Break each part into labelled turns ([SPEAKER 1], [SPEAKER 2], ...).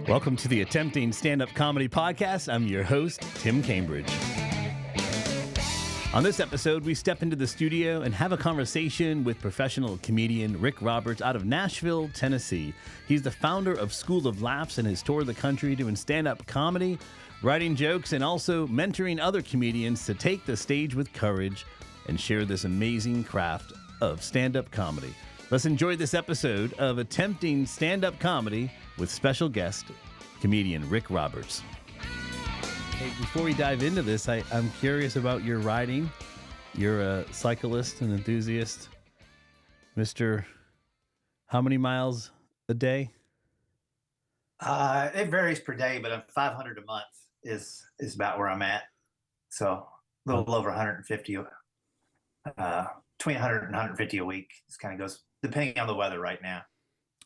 [SPEAKER 1] Welcome to the Attempting Stand-Up Comedy Podcast. I'm your host, Tim Cambridge. On this episode, we step into the studio and have a conversation with professional comedian Rik Roberts out of Nashville, Tennessee. He's the founder of School of Laughs and has toured the country doing stand-up comedy, writing jokes, and also mentoring other comedians to take the stage with courage and share this amazing craft of stand-up comedy. Let's enjoy this episode of Attempting Stand-Up Comedy with special guest, comedian Rik Roberts. Hey, before we dive into this, I'm curious about your riding. You're a cyclist and enthusiast. Mr. How many miles a day?
[SPEAKER 2] It varies per day, but 500 a month is about where I'm at. So a little over 150, between 100 and 150 a week. This kind of goes depending on the weather right now.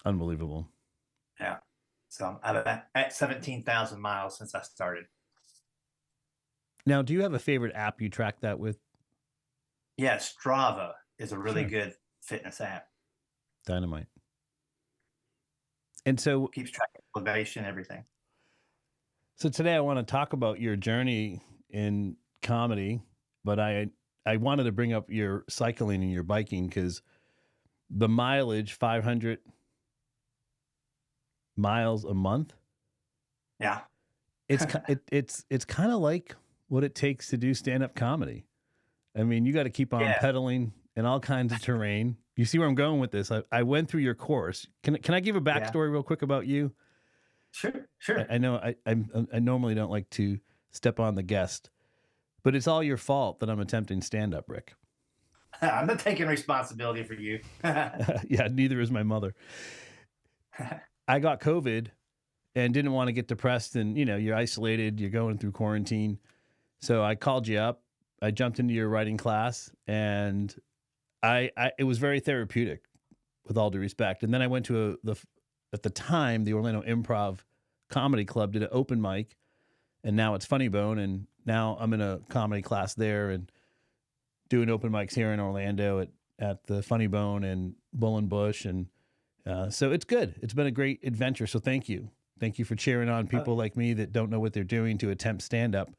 [SPEAKER 1] Unbelievable.
[SPEAKER 2] Yeah. So I'm at 17,000 miles since I started.
[SPEAKER 1] Now, do you have a favorite app you track that with?
[SPEAKER 2] Yeah, Strava is a really good fitness app.
[SPEAKER 1] Dynamite. And so
[SPEAKER 2] Keeps track of elevation, everything.
[SPEAKER 1] So today I want to talk about your journey in comedy, but I wanted to bring up your cycling and your biking because the mileage, 500 miles a month.
[SPEAKER 2] Yeah.
[SPEAKER 1] It's kind of like what it takes to do stand-up comedy. I mean, you got to keep on pedaling in all kinds of terrain. You see where I'm going with this? I went through your course. Can I give a backstory real quick about you?
[SPEAKER 2] Sure.
[SPEAKER 1] I know I normally don't like to step on the guest, but it's all your fault that I'm attempting stand-up, Rik.
[SPEAKER 2] I'm not taking responsibility for you.
[SPEAKER 1] Yeah, neither is my mother. I got COVID and didn't want to get depressed, and you're isolated, you're going through quarantine. So I called you up. I jumped into your writing class, and it was very therapeutic, with all due respect. And then I went to at the time, the Orlando Improv Comedy Club did an open mic, and now it's Funny Bone, and now I'm in a comedy class there and doing open mics here in Orlando at the Funny Bone and Bull and Bush, and so it's good. It's been a great adventure. So thank you for cheering on people like me that don't know what they're doing to attempt stand up.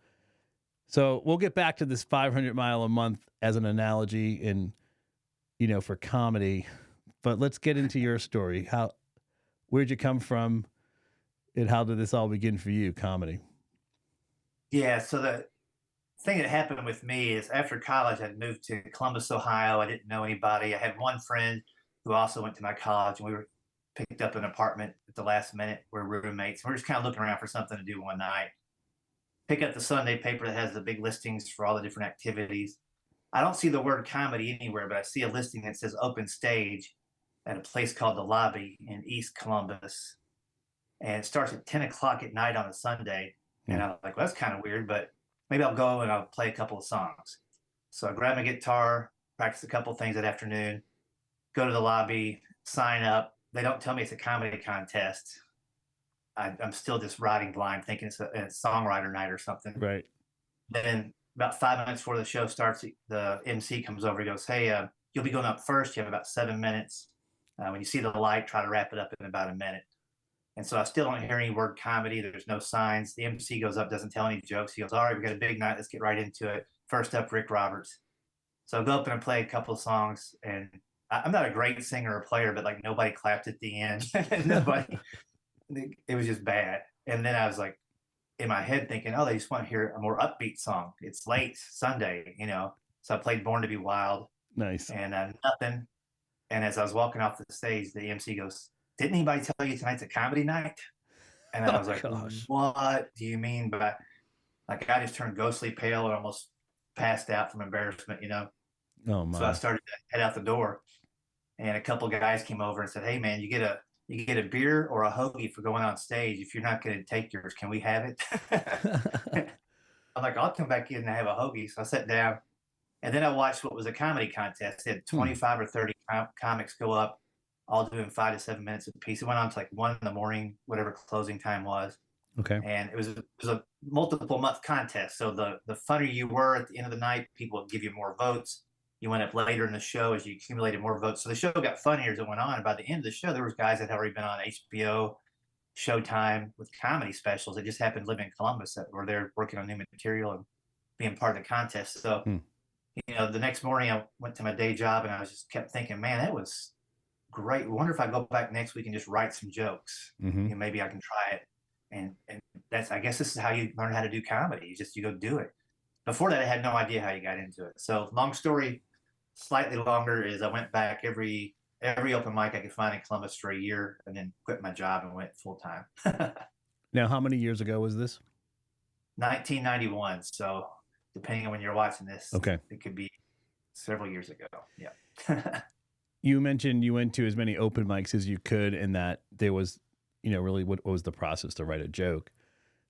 [SPEAKER 1] So we'll get back to this 500 mile a month as an analogy and for comedy, but let's get into your story. Where'd you come from, and how did this all begin for you, comedy?
[SPEAKER 2] Yeah, so the thing that happened with me is after college, I'd moved to Columbus, Ohio. I didn't know anybody. I had one friend who also went to my college, and we picked up an apartment at the last minute. We're roommates. We're just kind of looking around for something to do one night. Pick up the Sunday paper that has the big listings for all the different activities. I don't see the word comedy anywhere, but I see a listing that says open stage at a place called The Lobby in East Columbus. And it starts at 10 o'clock at night on a Sunday. And I'm like, well, that's kind of weird, but maybe I'll go and I'll play a couple of songs. So I grab my guitar, practice a couple of things that afternoon, go to The Lobby, sign up. They don't tell me it's a comedy contest. I'm still just riding blind, thinking it's a songwriter night or something.
[SPEAKER 1] Right.
[SPEAKER 2] Then about 5 minutes before the show starts, the MC comes over. He goes, hey, you'll be going up first. You have about 7 minutes. When you see the light, try to wrap it up in about a minute. And so I still don't hear any word comedy. There's no signs. The MC goes up, doesn't tell any jokes. He goes, all right, we got a big night. Let's get right into it. First up, Rik Roberts. So I go up and I play a couple of songs. And I'm not a great singer or player, but like nobody clapped at the end. It was just bad. And then I was like in my head thinking, oh, they just want to hear a more upbeat song. It's late Sunday, So I played Born to Be Wild.
[SPEAKER 1] Nice.
[SPEAKER 2] And nothing. And as I was walking off the stage, the MC goes, didn't anybody tell you tonight's a comedy night? And I was like, gosh. What do you mean by, like, I just turned ghostly pale and almost passed out from embarrassment,
[SPEAKER 1] Oh my.
[SPEAKER 2] So I started to head out the door, and a couple of guys came over and said, hey man, you get a beer or a hoagie for going on stage. If you're not going to take yours, can we have it? I'm like, I'll come back in and have a hoagie. So I sat down, and then I watched what was a comedy contest. They had 25 or 30 comics go up, all doing 5 to 7 minutes a piece. It went on to like 1 a.m, whatever closing time was.
[SPEAKER 1] Okay.
[SPEAKER 2] And it was a multiple month contest. So the funnier you were at the end of the night, people would give you more votes. You went up later in the show as you accumulated more votes. So the show got funnier as it went on. And by the end of the show, there was guys that had already been on HBO, Showtime with comedy specials that just happened to live in Columbus that were there working on new material and being part of the contest. So,
[SPEAKER 1] Hmm.
[SPEAKER 2] the next morning I went to my day job and I was just kept thinking, man, that was great. I wonder if I go back next week and just write some jokes.
[SPEAKER 1] Mm-hmm.
[SPEAKER 2] Maybe I can try it. And that's, I guess this is how you learn how to do comedy. You go do it. Before that, I had no idea how you got into it. So long story, slightly longer, is I went back every open mic I could find in Columbus for a year, and then quit my job and went full time.
[SPEAKER 1] Now, how many years ago was this?
[SPEAKER 2] 1991. So depending on when you're watching this,
[SPEAKER 1] Okay.
[SPEAKER 2] it could be several years ago. Yeah.
[SPEAKER 1] You mentioned you went to as many open mics as you could, and that there was, really what was the process to write a joke.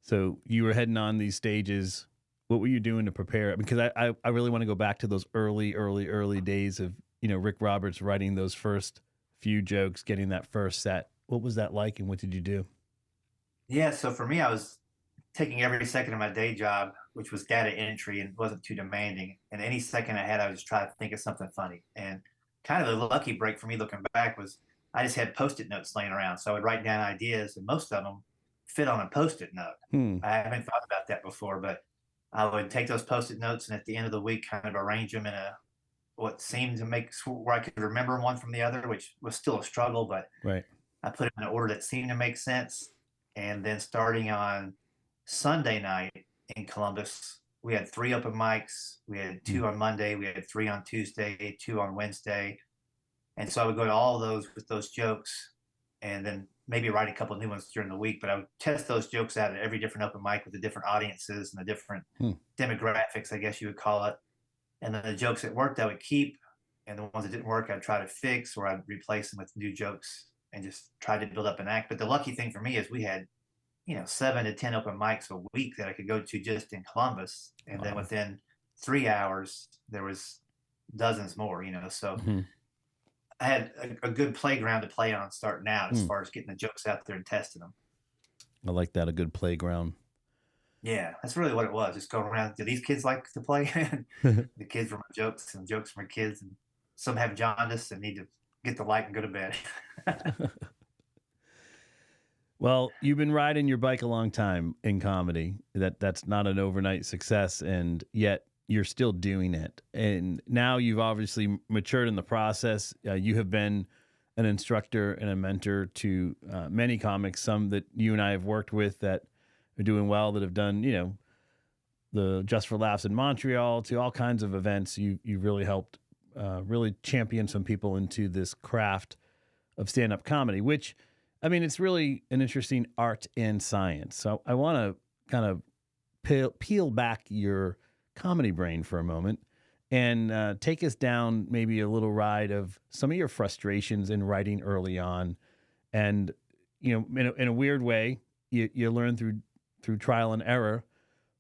[SPEAKER 1] So you were heading on these stages. What were you doing to prepare? Because I really want to go back to those early days of, Rik Roberts writing those first few jokes, getting that first set. What was that like, and what did you do?
[SPEAKER 2] Yeah. So for me, I was taking every second of my day job, which was data entry and wasn't too demanding. And any second I had, I was just trying to think of something funny. And kind of the lucky break for me looking back was I just had Post-it notes laying around. So I would write down ideas, and most of them fit on a Post-it note.
[SPEAKER 1] Hmm.
[SPEAKER 2] I haven't thought about that before, but I would take those Post-it notes and at the end of the week kind of arrange them in a what seemed to make where I could remember one from the other, which was still a struggle, but
[SPEAKER 1] Right.
[SPEAKER 2] I put it in an order that seemed to make sense. And then starting on Sunday night in Columbus, we had 3 open mics. We had 2 on Monday, we had 3 on Tuesday, 2 on Wednesday. And so I would go to all of those with those jokes and then maybe write a couple of new ones during the week. But I would test those jokes out at every different open mic with the different audiences and the different demographics, I guess you would call it. And then the jokes that worked, I would keep. And the ones that didn't work, I'd try to fix, or I'd replace them with new jokes and just try to build up an act. But the lucky thing for me is we had 7 to 10 open mics a week that I could go to just in Columbus. And then within 3 hours, there was dozens more, So I had a good playground to play on starting out as far as getting the jokes out there and testing them.
[SPEAKER 1] I like that, a good playground.
[SPEAKER 2] Yeah, that's really what it was. Just going around. Do these kids like to play? The kids were my jokes, and jokes from my kids. And some have jaundice and need to get the light and go to bed.
[SPEAKER 1] Well, you've been riding your bike a long time in comedy. That's not an overnight success, and yet you're still doing it. And now you've obviously matured in the process. You have been an instructor and a mentor to many comics, some that you and I have worked with that are doing well, that have done, the Just for Laughs in Montreal, to all kinds of events. You really helped really champion some people into this craft of stand-up comedy, which, I mean, it's really an interesting art and science. So I want to kind of peel back your comedy brain for a moment and take us down maybe a little ride of some of your frustrations in writing early on. And, in a weird way, you learn through trial and error.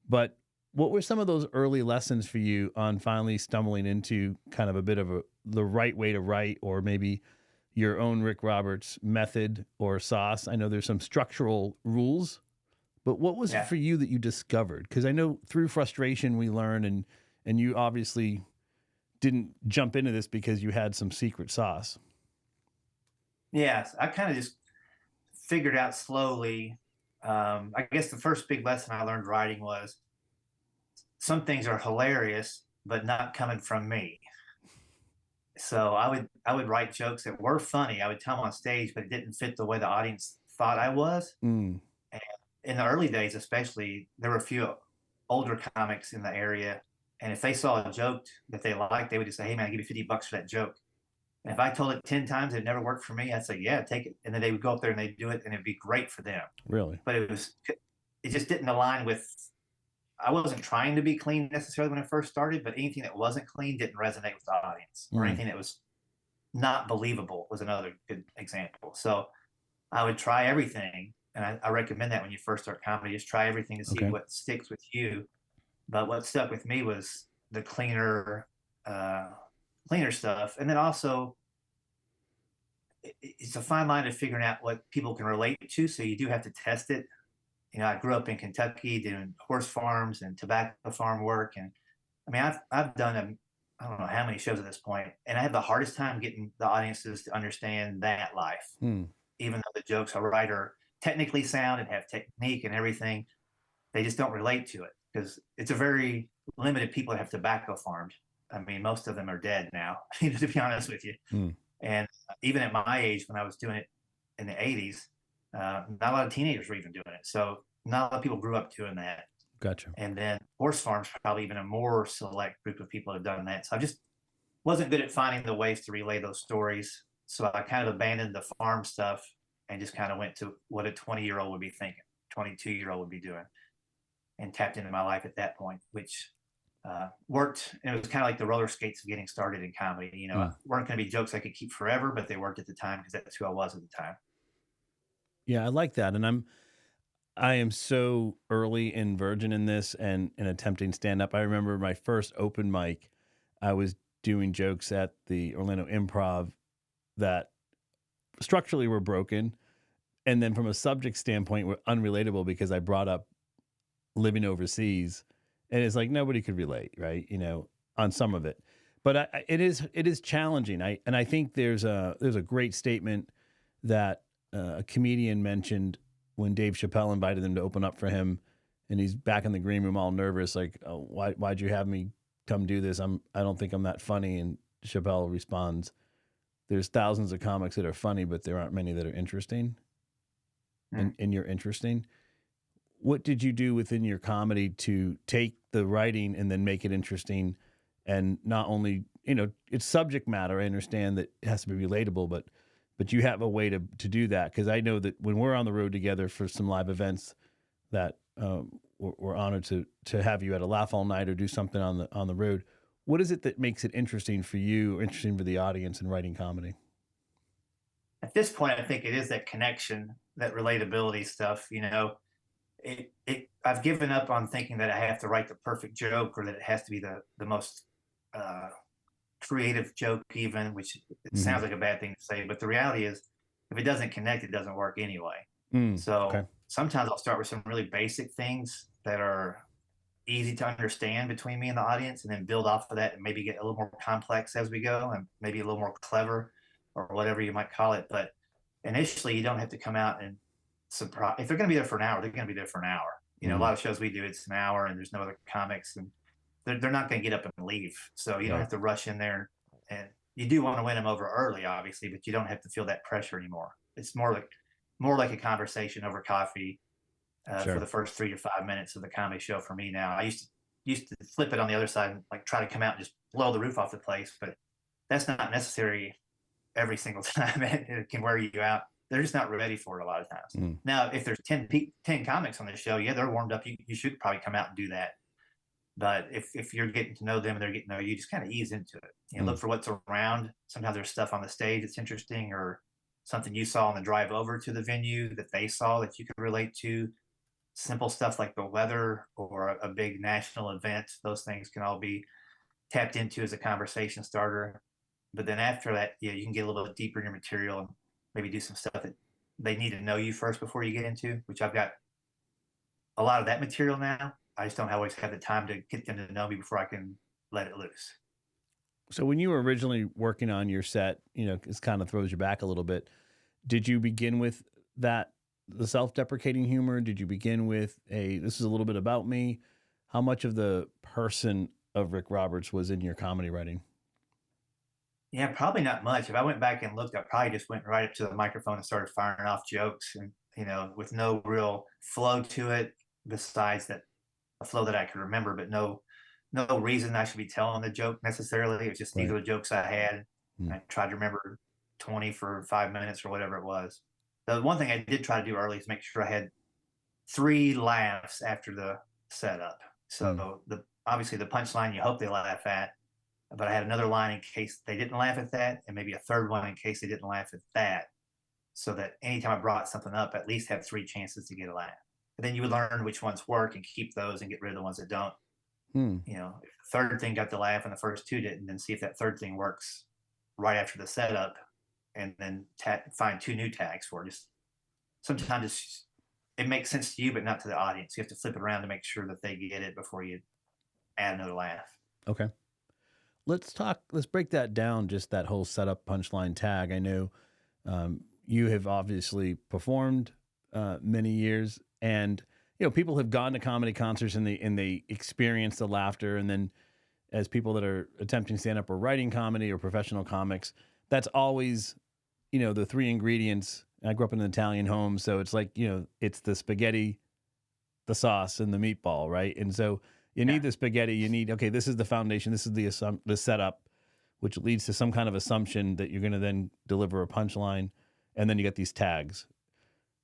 [SPEAKER 1] But what were some of those early lessons for you on finally stumbling into kind of a bit of the right way to write, or maybe your own Rik Roberts method or sauce? I know there's some structural rules, but what was it for you that you discovered? Because I know through frustration we learn, and you obviously didn't jump into this because you had some secret sauce.
[SPEAKER 2] Yeah, I kind of just figured out slowly. I guess the first big lesson I learned writing was some things are hilarious, but not coming from me. So I would write jokes that were funny. I would tell them on stage, but it didn't fit the way the audience thought I was. And in the early days, especially, there were a few older comics in the area, and if they saw a joke that they liked, they would just say, "Hey man, I'll give you $50 for that joke." And if I told it 10 times, it never worked for me, I'd say, "Yeah, take it." And then they would go up there and they'd do it, and it'd be great for them.
[SPEAKER 1] Really?
[SPEAKER 2] But it just didn't align with. I wasn't trying to be clean necessarily when I first started, but anything that wasn't clean didn't resonate with the audience, or anything that was not believable was another good example. So I would try everything, and I recommend that when you first start comedy, just try everything to see what sticks with you. But what stuck with me was the cleaner stuff, and then also it's a fine line of figuring out what people can relate to. So you do have to test it. I grew up in Kentucky doing horse farms and tobacco farm work, and I mean, I've done I don't know how many shows at this point, and I have the hardest time getting the audiences to understand that life, even though the jokes I write are technically sound and have technique and everything. They just don't relate to it because it's a very limited people that have tobacco farmed. I mean, most of them are dead now, to be honest with you.
[SPEAKER 1] Mm,
[SPEAKER 2] And even at my age, when I was doing it in the 80s, not a lot of teenagers were even doing it. So not a lot of people grew up doing that.
[SPEAKER 1] gotcha.
[SPEAKER 2] And then horse farms, probably even a more select group of people have done that. So I just wasn't good at finding the ways to relay those stories. So I kind of abandoned the farm stuff and just kind of went to what a 20-year-old would be thinking, 22-year-old would be doing, and tapped into my life at that point, which worked. And it was kind of like the roller skates of getting started in comedy. You know,
[SPEAKER 1] Mm.
[SPEAKER 2] weren't going to be jokes I could keep forever, but they worked at the time because that's who I was at the time.
[SPEAKER 1] Yeah, I like that. And I am so early and virgin in this and attempting stand up. I remember my first open mic, I was doing jokes at the Orlando Improv that structurally were broken. And then from a subject standpoint, were unrelatable because I brought up living overseas. And it's like nobody could relate, right? You know, on some of it. But it is challenging. I think there's a great statement that a comedian mentioned when Dave Chappelle invited them to open up for him, and he's back in the green room all nervous, like, oh, why'd you have me come do this? I don't think I'm that funny. And Chappelle responds, "There's thousands of comics that are funny, but there aren't many that are interesting."
[SPEAKER 2] Mm.
[SPEAKER 1] And you're interesting. What did you do within your comedy to take the writing and then make it interesting? And not only, you know, it's subject matter. I understand that it has to be relatable, but you have a way to do that. Because I know that when we're on the road together for some live events, that we're honored to have you at a Laugh All Night or do something on the road. What is it that makes it interesting for you, or interesting for the audience in writing comedy?
[SPEAKER 2] At this point, I think it is that connection, that relatability stuff. You know, I've given up on thinking that I have to write the perfect joke or that it has to be the most uh, creative joke, even, which it
[SPEAKER 1] Mm-hmm.
[SPEAKER 2] sounds like a bad thing to say, but the reality is, if it doesn't connect, it doesn't work anyway.
[SPEAKER 1] Okay.
[SPEAKER 2] So sometimes I'll start with some really basic things that are easy to understand between me and the audience, and then build off of that and maybe get a little more complex as we go, and maybe a little more clever or whatever you might call it. But initially, you don't have to come out and surprise. If they're going to be there for an hour, they're going to be there for an hour. You know, a
[SPEAKER 1] Mm-hmm.
[SPEAKER 2] lot of shows we do, it's an hour and there's no other comics, and they're not going to get up and leave. So you don't
[SPEAKER 1] Right.
[SPEAKER 2] have to rush in there. And you do want to win them over early, obviously, but you don't have to feel that pressure anymore. It's more like a conversation over coffee for
[SPEAKER 1] Sure.
[SPEAKER 2] the first 3 to 5 minutes of the comedy show for me now. I used to flip it on the other side and like try to come out and just blow the roof off the place, but that's not necessary every single time. It can wear you out. They're just not ready for it a lot of times.
[SPEAKER 1] Mm.
[SPEAKER 2] Now, if there's 10 comics on the show, yeah, they're warmed up. You should probably come out and do that. But if you're getting to know them and they're getting to know you, just kind of ease into it. You know,
[SPEAKER 1] Mm.
[SPEAKER 2] look for what's around. Sometimes there's stuff on the stage that's interesting, or something you saw on the drive over to the venue that they saw that you could relate to. Simple stuff like the weather or a big national event, those things can all be tapped into as a conversation starter. But then after that, yeah, you can get a little bit deeper in your material and maybe do some stuff that they need to know you first before you get into, which I've got a lot of that material now. I just don't always have the time to get them to know me before I can let it loose.
[SPEAKER 1] So when you were originally working on your set, you know, this kind of throws you back a little bit. Did you begin with that, the self-deprecating humor? Did you begin with a, this is a little bit about me? How much of the person of Rik Roberts was in your comedy writing?
[SPEAKER 2] Yeah, probably not much. If I went back and looked, I probably just went right up to the microphone and started firing off jokes, and with no real flow to it besides that a flow that I could remember, but no reason I should be telling the joke necessarily. It was just these
[SPEAKER 1] Right.
[SPEAKER 2] are the jokes I had.
[SPEAKER 1] Mm.
[SPEAKER 2] I tried to remember 20 for 5 minutes or whatever it was. The one thing I did try to do early is make sure I had 3 laughs after the setup.
[SPEAKER 1] Mm.
[SPEAKER 2] So the obviously the punchline you hope they laugh at, but I had another line in case they didn't laugh at that, and maybe a third one in case they didn't laugh at that, so that anytime I brought something up, at least have 3 chances to get a laugh. And then you would learn which ones work and keep those and get rid of the ones that don't.
[SPEAKER 1] Mm.
[SPEAKER 2] If the third thing got the laugh and the first two didn't, then see if that third thing works right after the setup, and then find 2 new tags for it. Just sometimes it makes sense to you, but not to the audience. You have to flip it around to make sure that they get it before you add another laugh.
[SPEAKER 1] Okay. Let's break that down, just that whole setup punchline tag. I know you have obviously performed many years, and people have gone to comedy concerts and they experience the laughter, and then as people that are attempting stand up or writing comedy or professional comics, that's always the three ingredients. I grew up in an Italian home, so it's like it's the spaghetti, the sauce, and the meatball, right? And so you
[SPEAKER 2] Yeah.
[SPEAKER 1] need the spaghetti. You need this is the foundation. This is the setup, which leads to some kind of assumption that you're going to then deliver a punchline, and then you get these tags.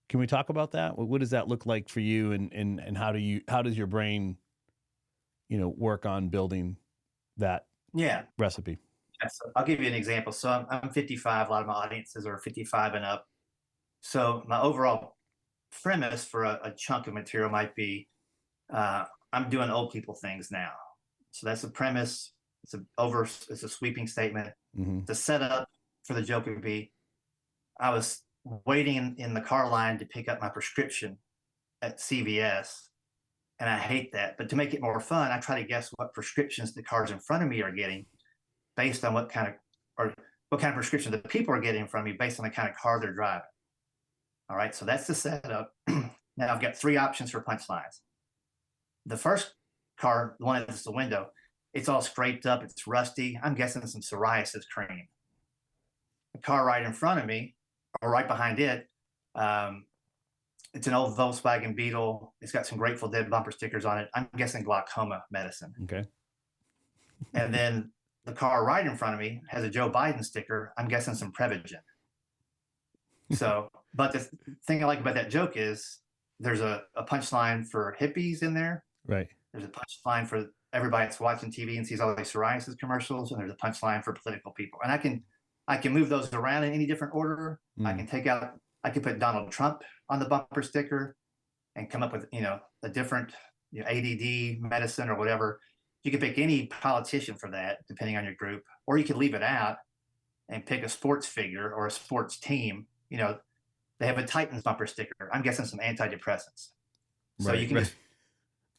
[SPEAKER 1] Can we talk about that? What does that look like for you, and how does your brain, work on building that
[SPEAKER 2] Yeah.
[SPEAKER 1] recipe?
[SPEAKER 2] Yeah, so I'll give you an example. So I'm 55. A lot of my audiences are 55 and up. So my overall premise for a chunk of material might be I'm doing old people things now. So that's a premise. It's a sweeping statement.
[SPEAKER 1] Mm-hmm.
[SPEAKER 2] The setup for the joke would be I was waiting in the car line to pick up my prescription at CVS, and I hate that. But to make it more fun, I try to guess what prescriptions the cars in front of me are getting based on what kind of prescription the people are getting from me based on the kind of car they're driving. All right, so that's the setup. Now I've got three options for punchlines. The first car, the one that's the window, it's all scraped up, it's rusty. I'm guessing some psoriasis cream. The car right in front of me, or right behind it, it's an old Volkswagen Beetle. It's got some Grateful Dead bumper stickers on it. I'm guessing glaucoma medicine.
[SPEAKER 1] Okay.
[SPEAKER 2] And then the car right in front of me has a Joe Biden sticker. I'm guessing some Prevagen. So, but the thing I like about that joke is there's a punchline for hippies in there.
[SPEAKER 1] Right.
[SPEAKER 2] There's a punchline for everybody that's watching TV and sees all these psoriasis commercials, and there's a punchline for political people. And I can move those around in any different order. I can put Donald Trump on the bumper sticker and come up with a different ADD medicine or whatever. You could pick any politician for that, depending on your group, or you could leave it out and pick a sports figure or a sports team. They have a Titans bumper sticker. I'm guessing some antidepressants. So you can just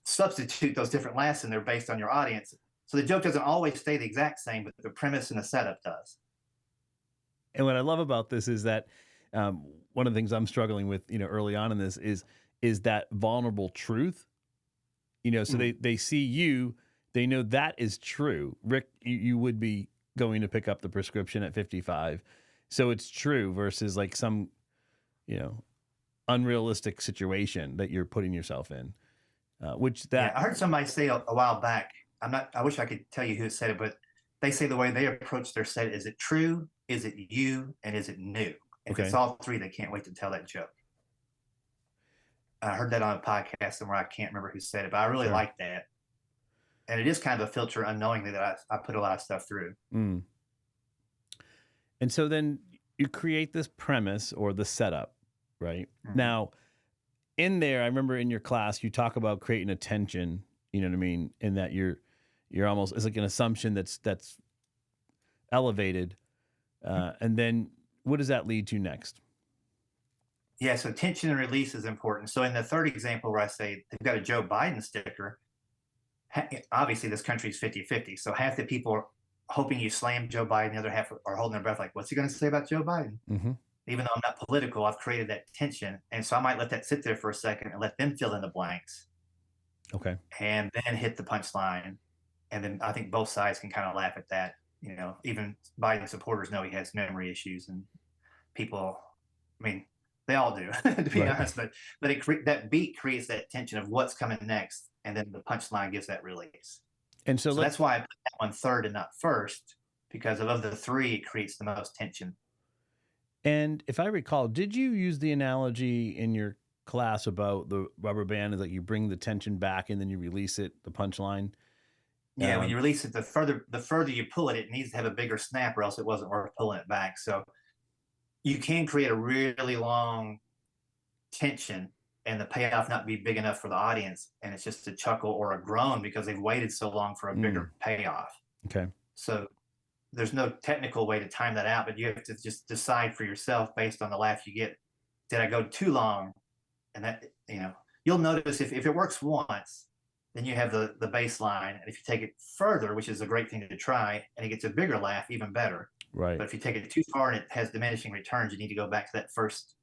[SPEAKER 2] substitute those different laughs in there based on your audience. So the joke doesn't always stay the exact same, but the premise and the setup does.
[SPEAKER 1] And what I love about this is that one of the things I'm struggling with, early on in this is that vulnerable truth. So they see you, they know that is true. Rik, you would be going to pick up the prescription at 55. So it's true versus like some, unrealistic situation that you're putting yourself in.
[SPEAKER 2] I heard somebody say a while back, I wish I could tell you who said it, but they say the way they approach their set, is it true? Is it you? And is it new? If it's all three, they can't wait to tell that joke. I heard that on a podcast somewhere. I can't remember who said it, but I really like that. And it is kind of a filter unknowingly that I put a lot of stuff through.
[SPEAKER 1] Mm. And so then you create this premise or the setup, right? Mm-hmm. Now, in there, I remember in your class, you talk about creating a tension, you know what I mean? In that you're almost, it's like an assumption that's elevated. And then what does that lead to next?
[SPEAKER 2] Yeah, so tension and release is important. So in the third example where I say they've got a Joe Biden sticker, obviously this country is 50-50. So half the people are hoping you slam Joe Biden, the other half are holding their breath like, what's he going to say about Joe Biden? Mm-hmm. Even though I'm not political, I've created that tension. And so I might let that sit there for a second and let them fill in the blanks.
[SPEAKER 1] Okay.
[SPEAKER 2] And then hit the punchline. And then I think both sides can kind of laugh at that. Even Biden supporters know he has memory issues, and people, they all do, to be honest. But that beat creates that tension of what's coming next, and then the punchline gives that release.
[SPEAKER 1] And so
[SPEAKER 2] that's why I put that one third and not first, because of the three, it creates the most tension.
[SPEAKER 1] And if I recall, did you use the analogy in your class about the rubber band is that you bring the tension back and then you release it, the punchline?
[SPEAKER 2] Yeah, when you release it, the further you pull it, it needs to have a bigger snap, or else it wasn't worth pulling it back. So you can create a really long tension and the payoff not be big enough for the audience, and it's just a chuckle or a groan because they've waited so long for a bigger payoff.
[SPEAKER 1] Okay.
[SPEAKER 2] So there's no technical way to time that out, but you have to just decide for yourself based on the laugh you get. Did I go too long? And that, you'll notice if it works once, then you have the baseline. And if you take it further, which is a great thing to try, and it gets a bigger laugh, even better.
[SPEAKER 1] Right.
[SPEAKER 2] But if you take it too far and it has diminishing returns, you need to go back to that first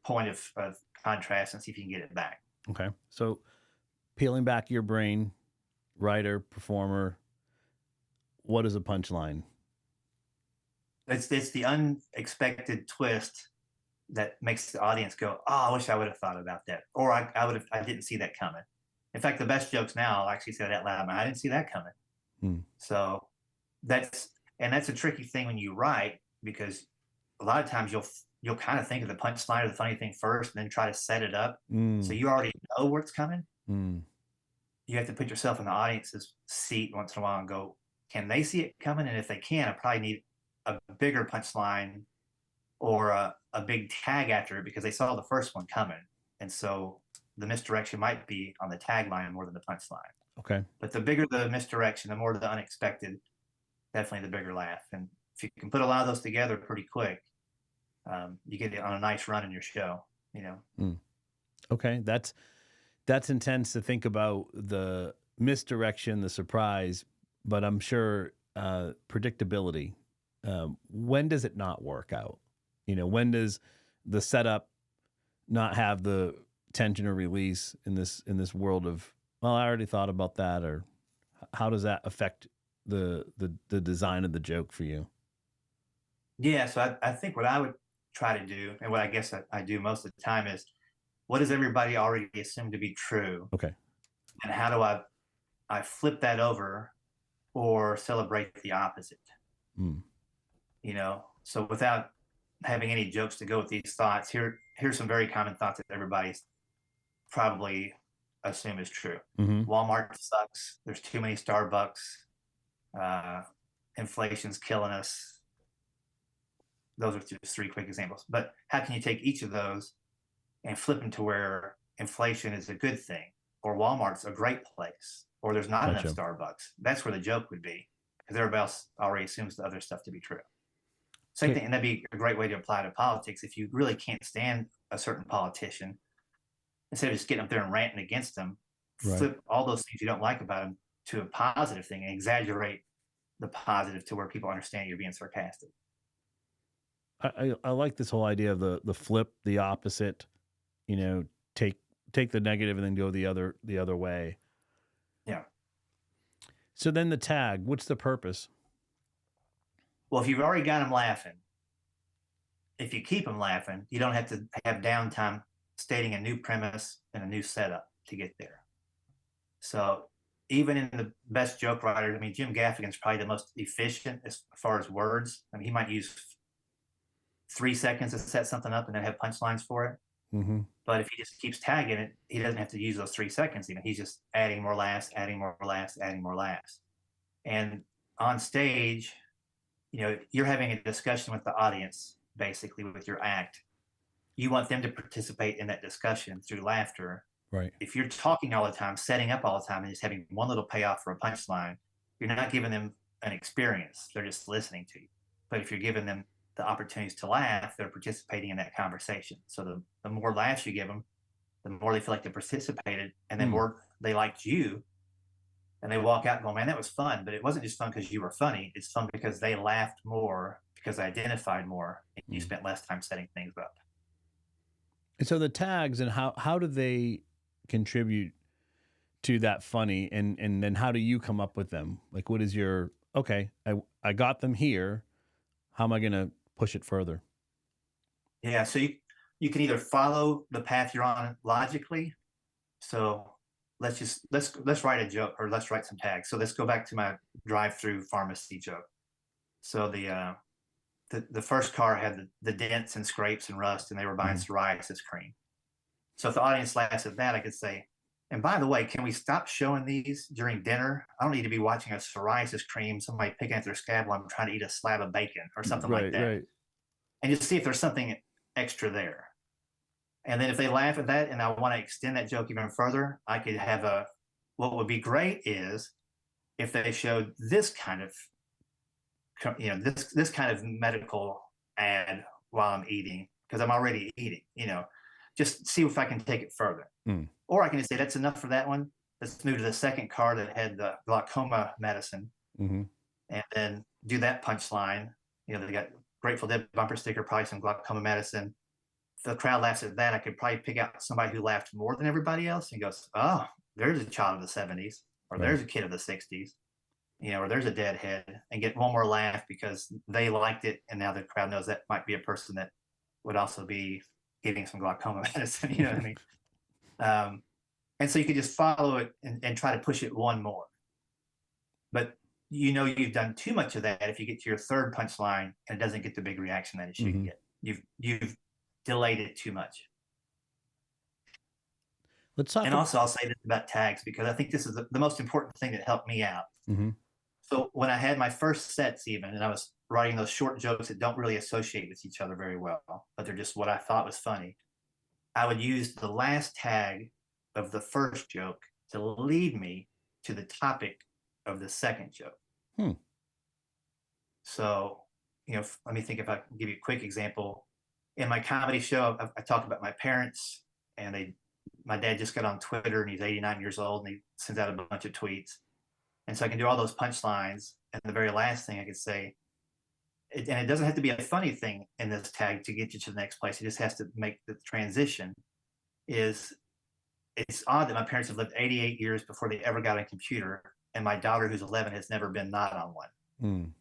[SPEAKER 2] point of contrast and see if you can get it back.
[SPEAKER 1] Okay. So peeling back your brain, writer, performer, what is a punchline?
[SPEAKER 2] It's the unexpected twist that makes the audience go, "Oh, I wish I would have thought about that," or I didn't see that coming. In fact, the best jokes now I'll actually say that out loud. I didn't see that coming.
[SPEAKER 1] Hmm.
[SPEAKER 2] So that's a tricky thing when you write, because a lot of times you'll kind of think of the punchline or the funny thing first, and then try to set it up. So you already know where it's coming. You have to put yourself in the audience's seat once in a while and go, can they see it coming? And if they can, I probably need a bigger punchline or a big tag after it because they saw the first one coming. And so the misdirection might be on the tagline more than the punchline.
[SPEAKER 1] Okay.
[SPEAKER 2] But the bigger the misdirection, the more the unexpected, definitely the bigger laugh. And if you can put a lot of those together pretty quick, you get it on a nice run in your show,
[SPEAKER 1] Okay. That's intense to think about, the misdirection, the surprise, but I'm sure predictability. When does it not work out? When does the setup not have the tension or release in this world of, well, I already thought about that, or how does that affect the design of the joke for you?
[SPEAKER 2] Yeah, so I think what I would try to do, and what I guess I do most of the time, is what does everybody already assume to be true?
[SPEAKER 1] Okay.
[SPEAKER 2] And how do I flip that over or celebrate the opposite? So without having any jokes to go with these thoughts, here's some very common thoughts that everybody's probably assume is true. Walmart sucks. There's too many Starbucks. Inflation's killing us. Those are just three quick examples. But how can you take each of those and flip them to where inflation is a good thing, or Walmart's a great place, or there's not enough Starbucks? That's where the joke would be, because everybody else already assumes the other stuff to be true. Same thing, and that'd be a great way to apply to politics. If you really can't stand a certain politician, instead of just getting up there and ranting against them, flip all those things you don't like about them to a positive thing and exaggerate the positive to where people understand you're being sarcastic.
[SPEAKER 1] I like this whole idea of the flip, the opposite. Take the negative and then go the other way.
[SPEAKER 2] Yeah.
[SPEAKER 1] So then the tag, what's the purpose?
[SPEAKER 2] Well, if you've already got them laughing, if you keep them laughing, you don't have to have downtime stating a new premise and a new setup to get there. So even in the best joke writers, Jim Gaffigan's probably the most efficient as far as words. He might use 3 seconds to set something up and then have punchlines for it. But if he just keeps tagging it, he doesn't have to use those 3 seconds. He's just adding more laughs, adding more laughs, adding more laughs. And on stage, you're having a discussion with the audience, basically, with your act. You want them to participate in that discussion through laughter.
[SPEAKER 1] Right.
[SPEAKER 2] If you're talking all the time, setting up all the time, and just having one little payoff for a punchline, you're not giving them an experience. They're just listening to you. But if you're giving them the opportunities to laugh, they're participating in that conversation. So the more laughs you give them, the more they feel like they participated, and the more they liked you. And they walk out going, man, that was fun. But it wasn't just fun because you were funny. It's fun because they laughed more, because they identified more, and you spent less time setting things up.
[SPEAKER 1] And so the tags, and how do they contribute to that funny, and then how do you come up with them? Like, what is your, okay, I got them here, how am I going to push it further?
[SPEAKER 2] Yeah, so you can either follow the path you're on logically. So let's write a joke, or let's write some tags. So let's go back to my drive-through pharmacy joke. So the first car had the dents and scrapes and rust, and they were buying psoriasis cream. So if the audience laughs at that, I could say, and by the way, can we stop showing these during dinner? I don't need to be watching a psoriasis cream, somebody picking at their scab while I'm trying to eat a slab of bacon or something like that. Right. And just see if there's something extra there. And then if they laugh at that and I want to extend that joke even further, I could have what would be great is if they showed this kind of, this kind of medical ad while I'm eating, because I'm already eating, just see if I can take it further. Or I can just say, that's enough for that one. Let's move to the second car that had the glaucoma medicine, and then do that punchline. They got Grateful Dead bumper sticker, probably some glaucoma medicine, the crowd laughs at that, I could probably pick out somebody who laughed more than everybody else and goes, "Oh, there's a child of the '70s, or
[SPEAKER 1] Right.
[SPEAKER 2] there's a kid of the '60s, or there's a deadhead," and get one more laugh because they liked it, and now the crowd knows that might be a person that would also be getting some glaucoma medicine. You know what I mean? Um, and so you could just follow it and try to push it one more. But you've done too much of that if you get to your third punchline and it doesn't get the big reaction that it should
[SPEAKER 1] Mm-hmm.
[SPEAKER 2] get. You've delayed it too much.
[SPEAKER 1] Let's talk.
[SPEAKER 2] And also, I'll say this about tags because I think this is the most important thing that helped me out.
[SPEAKER 1] Mm-hmm.
[SPEAKER 2] So when I had my first sets, even, and I was writing those short jokes that don't really associate with each other very well, but they're just what I thought was funny, I would use the last tag of the first joke to lead me to the topic of the second joke.
[SPEAKER 1] Hmm.
[SPEAKER 2] So, let me think if I can give you a quick example. In my comedy show, I talk about my parents, and my dad just got on Twitter, and he's 89 years old, and he sends out a bunch of tweets. And so I can do all those punchlines. And the very last thing I could say, and it doesn't have to be a funny thing in this tag to get you to the next place. It just has to make the transition. Is It's odd that my parents have lived 88 years before they ever got a computer, and my daughter, who's 11, has never been not on one.
[SPEAKER 1] Mm.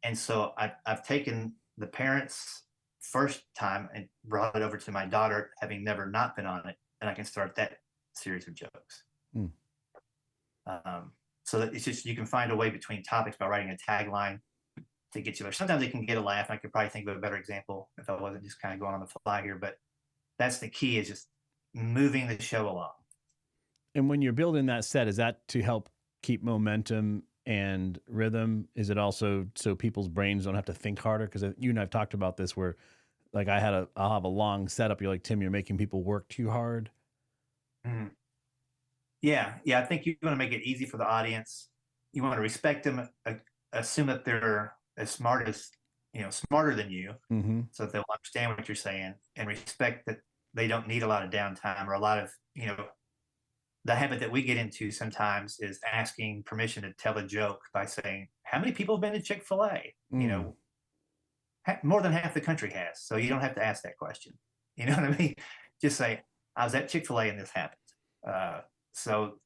[SPEAKER 2] And so I've taken the parents' first time and brought it over to my daughter, having never not been on it, and I can start that series of jokes.
[SPEAKER 1] Mm.
[SPEAKER 2] So that it's just, you can find a way between topics by writing a tagline to get you there. Sometimes it can get a laugh. I could probably think of a better example if I wasn't just kind of going on the fly here, but that's the key, is just moving the show along.
[SPEAKER 1] And when you're building that set, is that to help keep momentum and rhythm? Is it also so people's brains don't have to think harder? Because you and I've talked about this where, like, I'll have a long setup. You're like, Tim, you're making people work too hard.
[SPEAKER 2] Mm. Yeah. I think you want to make it easy for the audience. You want to respect them, assume that they're as smarter than you,
[SPEAKER 1] Mm-hmm.
[SPEAKER 2] so that they'll understand what you're saying, and respect that they don't need a lot of downtime or a lot of, the habit that we get into sometimes is asking permission to tell a joke by saying, "How many people have been to Chick-fil-A?"
[SPEAKER 1] Mm.
[SPEAKER 2] More than half the country has. So you don't have to ask that question. You know what I mean? Just say, "I was at Chick-fil-A and this happened." So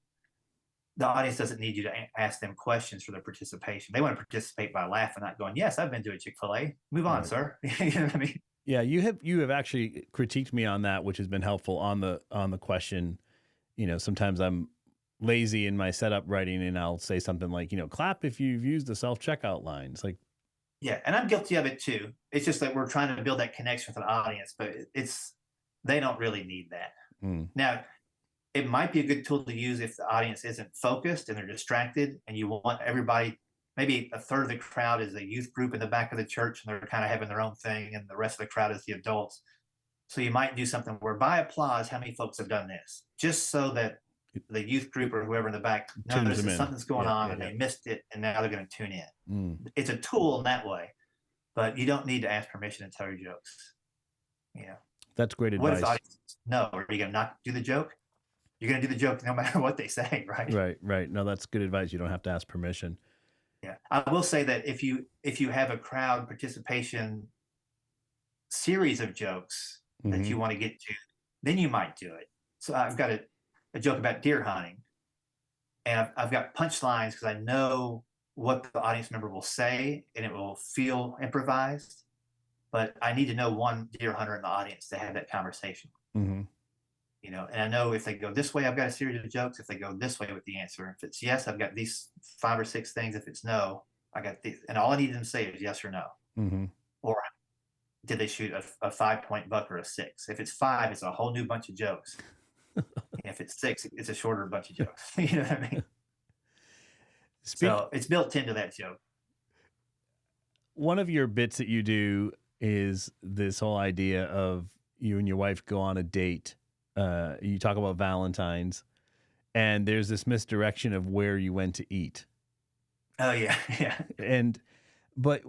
[SPEAKER 2] the audience doesn't need you to ask them questions for their participation. They want to participate by laughing, not going, "Yes, I've been to a Chick-fil-A. Move on,
[SPEAKER 1] Right.
[SPEAKER 2] sir." You know what I mean?
[SPEAKER 1] Yeah, you have actually critiqued me on that, which has been helpful on the question. Sometimes I'm lazy in my setup writing, and I'll say something like, clap if you've used the self-checkout line. It's like,
[SPEAKER 2] Yeah, and I'm guilty of it too. It's just that we're trying to build that connection with an audience, but they don't really need that.
[SPEAKER 1] mm,
[SPEAKER 2] Now, it might be a good tool to use if the audience isn't focused and they're distracted, and you want everybody, maybe a third of the crowd is a youth group in the back of the church, and they're kind of having their own thing, and the rest of the crowd is the adults. So you might do something where, by applause, how many folks have done this, just so that the youth group or whoever in the back
[SPEAKER 1] tunes
[SPEAKER 2] notices
[SPEAKER 1] them in.
[SPEAKER 2] something's going
[SPEAKER 1] Yeah,
[SPEAKER 2] on
[SPEAKER 1] yeah,
[SPEAKER 2] and
[SPEAKER 1] yeah.
[SPEAKER 2] they missed it, and now they're going to tune in.
[SPEAKER 1] Mm.
[SPEAKER 2] It's a tool in that way, but you don't need to ask permission to tell your jokes.
[SPEAKER 1] That's great
[SPEAKER 2] What if
[SPEAKER 1] advice.
[SPEAKER 2] the audience says, "No"? Are you going to not do the joke? You're going to do the joke no matter what they say, right?
[SPEAKER 1] Right. No, that's good advice. You don't have to ask permission.
[SPEAKER 2] Yeah. I will say that if you have a crowd participation series of jokes that
[SPEAKER 1] Mm-hmm.
[SPEAKER 2] you want to get to, then you might do it. So I've got a joke about deer hunting, and I've got punchlines because I know what the audience member will say, and it will feel improvised. But I need to know one deer hunter in the audience to have that conversation.
[SPEAKER 1] Mm-hmm.
[SPEAKER 2] And I know if they go this way, I've got a series of jokes. If they go this way with the answer, if it's yes, I've got these 5 or 6 things. If it's no, I got these, and all I need them to say is yes or no.
[SPEAKER 1] Mm-hmm.
[SPEAKER 2] Or did they shoot a 5-point buck or a 6? If it's 5, it's a whole new bunch of jokes. If it's 6, it's a shorter bunch of jokes. You know what I mean? So it's built into that joke.
[SPEAKER 1] One of your bits that you do is this whole idea of you and your wife go on a date. You talk about Valentine's, and there's this misdirection of where you went to eat.
[SPEAKER 2] Oh yeah, yeah.
[SPEAKER 1] But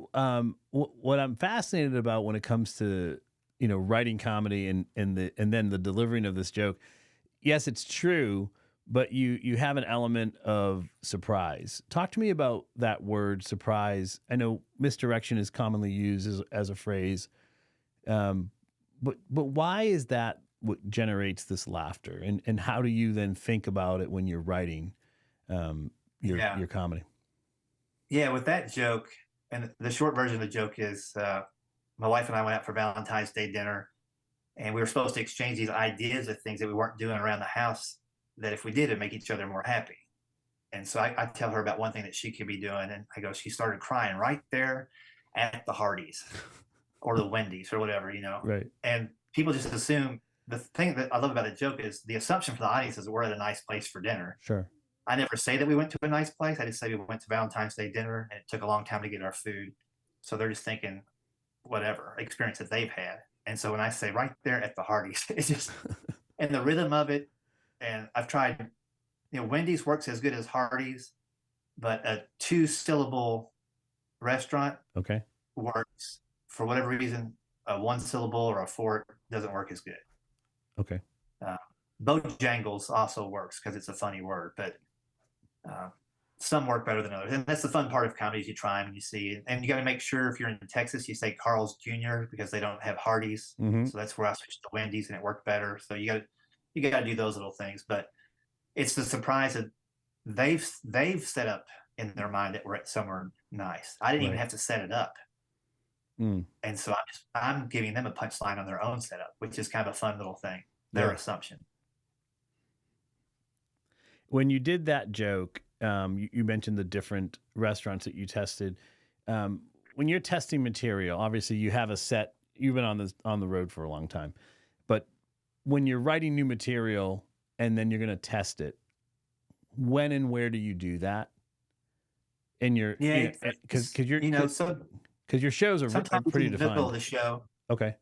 [SPEAKER 1] what I'm fascinated about when it comes to writing comedy and then the delivering of this joke, yes, it's true, but you have an element of surprise. Talk to me about that word, surprise. I know misdirection is commonly used as a phrase, But why is that what generates this laughter? And how do you then think about it when you're writing
[SPEAKER 2] Yeah.
[SPEAKER 1] your comedy?
[SPEAKER 2] Yeah. With that joke, and the short version of the joke is my wife and I went out for Valentine's Day dinner, and we were supposed to exchange these ideas of things that we weren't doing around the house that if we did, it'd make each other more happy. And so I tell her about one thing that she could be doing, and I go, she started crying right there at the Hardee's or the Wendy's or whatever,
[SPEAKER 1] Right.
[SPEAKER 2] And people just assume the thing that I love about the joke is the assumption for the audience is that we're at a nice place for dinner.
[SPEAKER 1] Sure.
[SPEAKER 2] I never say that we went to a nice place. I just say we went to Valentine's Day dinner and it took a long time to get our food. So they're just thinking whatever experience that they've had. And so when I say right there at the Hardee's, it's just and the rhythm of it. And I've tried, Wendy's works as good as Hardee's, but a 2-syllable restaurant
[SPEAKER 1] Okay.
[SPEAKER 2] works for whatever reason. A 1-syllable or a 4 doesn't work as good.
[SPEAKER 1] Okay.
[SPEAKER 2] Uh, Bojangles also works because it's a funny word, but some work better than others. And that's the fun part of comedy is you try them and you see. And you got to make sure if you're in Texas, you say Carl's Jr. because they don't have Hardee's.
[SPEAKER 1] Mm-hmm.
[SPEAKER 2] So that's where I switched to Wendy's and it worked better. So you got to do those little things. But it's the surprise that they've set up in their mind that we're at somewhere nice. I didn't even have to set it up. And so I'm giving them a punchline on their own setup, which is kind of a fun little thing. Their assumption.
[SPEAKER 1] When you did that joke, you mentioned the different restaurants that you tested. When you're testing material, obviously you have a set. You've been on the road for a long time, but when you're writing new material and then you're going to test it, when and where do you do that? And because your shows are pretty
[SPEAKER 2] in the middle of
[SPEAKER 1] defined.
[SPEAKER 2] the show.
[SPEAKER 1] Okay.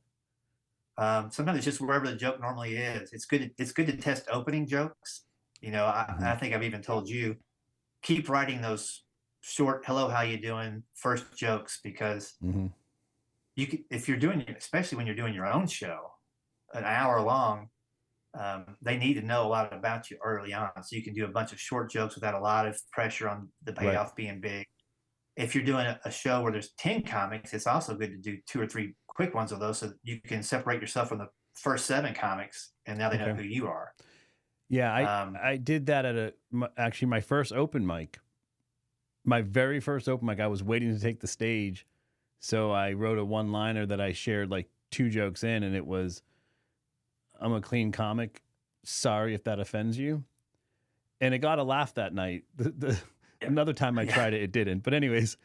[SPEAKER 2] Sometimes it's just wherever the joke normally is. It's good to test opening jokes. I think I've even told you, keep writing those short "Hello, how you doing?" first jokes because you can, if you're doing, especially when you're doing your own show, an hour long, they need to know a lot about you early on, so you can do a bunch of short jokes without a lot of pressure on the payoff being big. If you're doing a show where there's 10 comics, it's also good to do 2 or 3 quick ones of those so you can separate yourself from the first 7 comics, and now they know who you are.
[SPEAKER 1] Yeah, I did that at actually my first open mic. My very first open mic, I was waiting to take the stage, so I wrote a one-liner that I shared like 2 jokes in, and it was, "I'm a clean comic. Sorry if that offends you." And it got a laugh that night. Another time I tried it, it didn't. But anyways,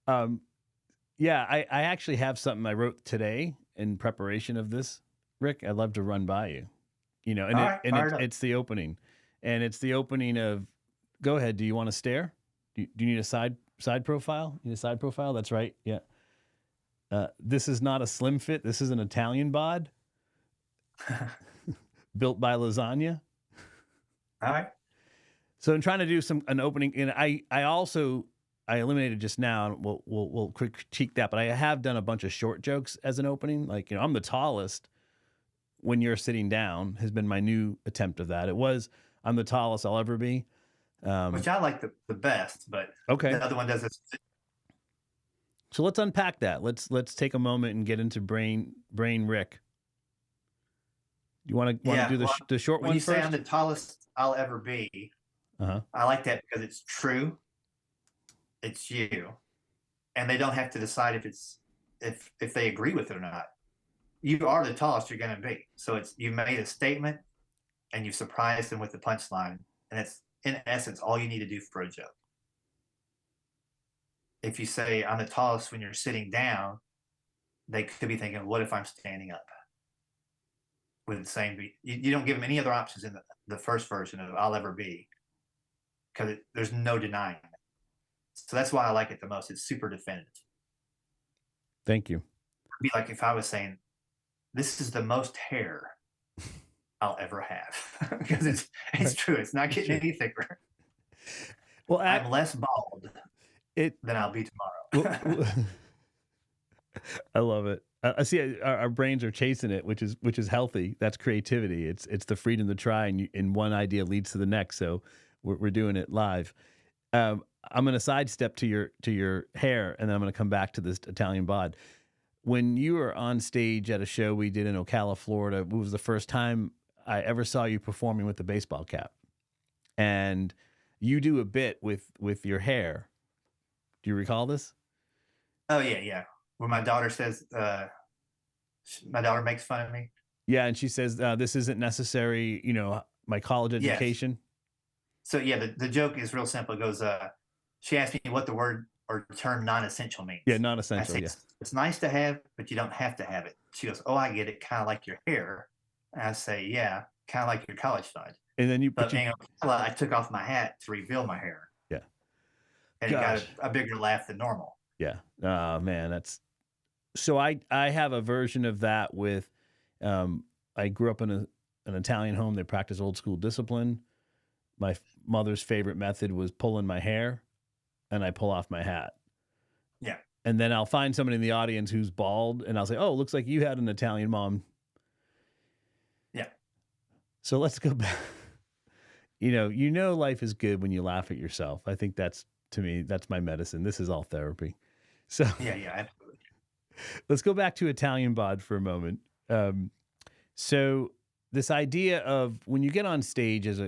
[SPEAKER 1] I actually have something I wrote today in preparation of this, Rick. I'd love to run by you. It's the opening, and it's the opening of. Go ahead. Do you want to stare? Do you need a side profile? You need a side profile? That's right. Yeah. This is not a slim fit. This is an Italian bod built by lasagna.
[SPEAKER 2] All right.
[SPEAKER 1] So I'm trying to do an opening, and I eliminated just now, and we'll critique that. But I have done a bunch of short jokes as an opening, like I'm the tallest. When you're sitting down has been my new attempt of that. It was I'm the tallest I'll ever be,
[SPEAKER 2] which I like the best, but the other one does this.
[SPEAKER 1] So let's unpack that. Let's take a moment and get into brain Rick. You want to do the short one
[SPEAKER 2] when you
[SPEAKER 1] first?
[SPEAKER 2] Say I'm the tallest I'll ever be. I like that because it's true. It's you, and they don't have to decide if they agree with it or not. You are the tallest you're going to be. So you made a statement, and you surprised them with the punchline, and it's in essence all you need to do for a joke. If you say I'm the tallest when you're sitting down, they could be thinking, "What if I'm standing up?" With the same beat, you don't give them any other options in the first version of "I'll ever be." Because there's no denying it. So that's why I like it the most. It's super definitive.
[SPEAKER 1] Thank you.
[SPEAKER 2] It'd be like if I was saying, "This is the most hair I'll ever have," because it's true. It's not getting any thicker. Well, I'm less bald than I'll be tomorrow.
[SPEAKER 1] I love it. I see our brains are chasing it, which is healthy. That's creativity. It's the freedom to try, and one idea leads to the next. So we're doing it live. I'm going to sidestep to your hair, and then I'm going to come back to this Italian bod. when you were on stage at a show we did in Ocala, Florida, it was the first time I ever saw you performing with the baseball cap. And you do a bit with your hair. Do you recall this?
[SPEAKER 2] Oh yeah, yeah. Where my daughter says, my daughter makes fun of me.
[SPEAKER 1] Yeah, and she says this isn't necessary. My college
[SPEAKER 2] Yes.
[SPEAKER 1] education.
[SPEAKER 2] So yeah, the joke is real simple. It goes, she asked me what the word or term non-essential
[SPEAKER 1] Yeah,
[SPEAKER 2] means. I
[SPEAKER 1] non-essential.
[SPEAKER 2] say
[SPEAKER 1] Yeah,
[SPEAKER 2] it's nice to have, but you don't have to have it. She goes, "Oh, I get it, kind of like your hair." And I say, "Yeah, kind of like your college fund."
[SPEAKER 1] and then
[SPEAKER 2] But being Ocala, I took off my hat to reveal my hair,
[SPEAKER 1] yeah,
[SPEAKER 2] and it got
[SPEAKER 1] gosh,
[SPEAKER 2] a bigger laugh than normal.
[SPEAKER 1] yeah. Oh man, that's so. I have a version of that with. I grew up in an Italian home. They practice old school discipline. My mother's favorite method was pulling my hair, and I pull off my hat.
[SPEAKER 2] Yeah,
[SPEAKER 1] And then I'll find somebody in the audience who's bald, and I'll say, "Oh, looks like you had an Italian mom."
[SPEAKER 2] yeah.
[SPEAKER 1] So let's go back. Life is good when you laugh at yourself. I think to me, that's my medicine. This is all therapy. So
[SPEAKER 2] Yeah, yeah, absolutely.
[SPEAKER 1] let's go back to Italian bod for a moment. So this idea of when you get on stage as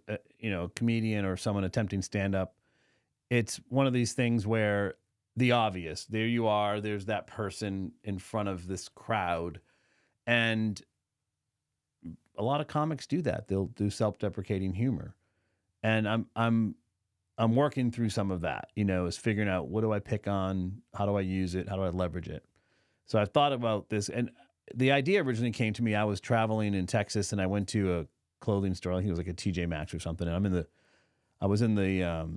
[SPEAKER 1] a comedian or someone attempting stand up, it's one of these things where the obvious, there you are, there's that person in front of this crowd, and a lot of comics do that. They'll do self-deprecating humor, and I'm working through some of that. Is figuring out what do I pick on, how do I use it, how do I leverage it. So I've thought about this, and the idea originally came to me. I was traveling in Texas, and I went to a clothing store. I think it was like a TJ Maxx or something. And I was in the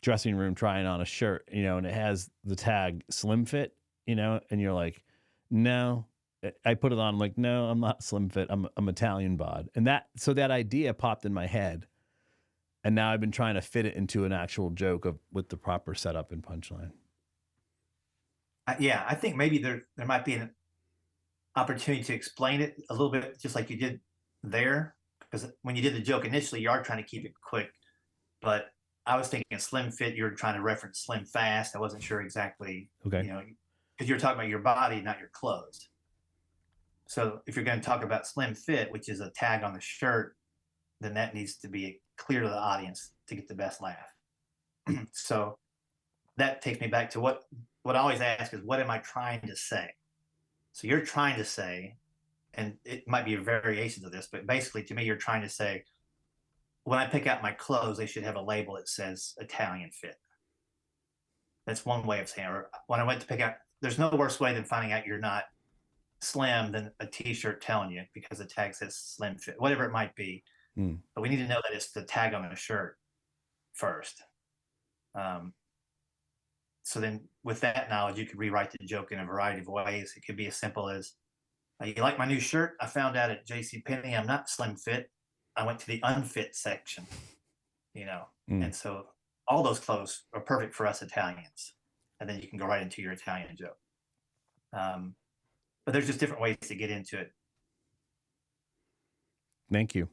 [SPEAKER 1] dressing room trying on a shirt, and it has the tag slim fit, and you're like, no. I put it on. I'm like, no, I'm not slim fit. I'm Italian bod, and that idea popped in my head, and now I've been trying to fit it into an actual joke with the proper setup and punchline.
[SPEAKER 2] Yeah, I think maybe there might be an opportunity to explain it a little bit, just like you did there, because when you did the joke initially, you are trying to keep it quick. But I was thinking slim fit. You were trying to reference slim fast. I wasn't sure exactly,
[SPEAKER 1] Okay.
[SPEAKER 2] because you're talking about your body, not your clothes. So if you're going to talk about slim fit, which is a tag on the shirt, then that needs to be clear to the audience to get the best laugh. So that takes me back to what I always ask is, what am I trying to say? So you're trying to say, and it might be variations of this, but basically to me, you're trying to say, when I pick out my clothes, they should have a label that says Italian fit. That's one way of saying it. Or when I went to pick out, there's no worse way than finding out you're not slim than a t-shirt telling you because the tag says slim fit, whatever it might be. But we need to know that it's the tag on the shirt first. So then with that knowledge, you could rewrite the joke in a variety of ways. It could be as simple as, you like my new shirt? I found out at JCPenney I'm not slim fit. I went to the unfit section, and so all those clothes are perfect for us Italians. And then you can go right into your Italian joke. But there's just different ways to get into it.
[SPEAKER 1] Thank you.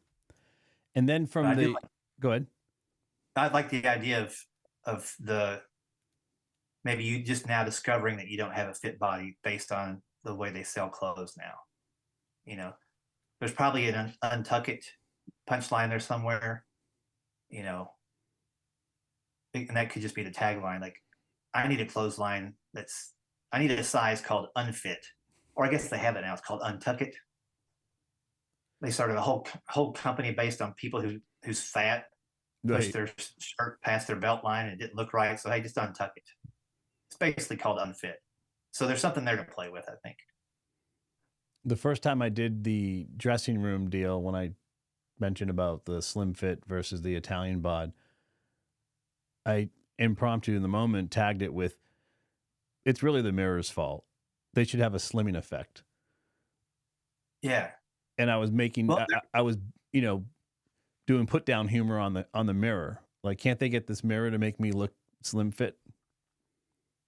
[SPEAKER 1] And then go ahead.
[SPEAKER 2] I like the idea of maybe you just now discovering that you don't have a fit body based on the way they sell clothes now. There's probably an untuck it punchline there somewhere, and that could just be the tagline. Like, I need a clothesline I need a size called unfit, or I guess they have it now. It's called untuck it. They started a whole company based on people who's fat pushed their shirt past their belt line and it didn't look right. So hey, just untuck it. It's basically called unfit. So there's something there to play with, I think.
[SPEAKER 1] The first time I did the dressing room deal, when I mentioned about the slim fit versus the Italian bod, I impromptu in the moment tagged it with, it's really the mirror's fault. They should have a slimming effect.
[SPEAKER 2] Yeah.
[SPEAKER 1] And I was I was, doing put down humor on the mirror. Like, can't they get this mirror to make me look slim fit?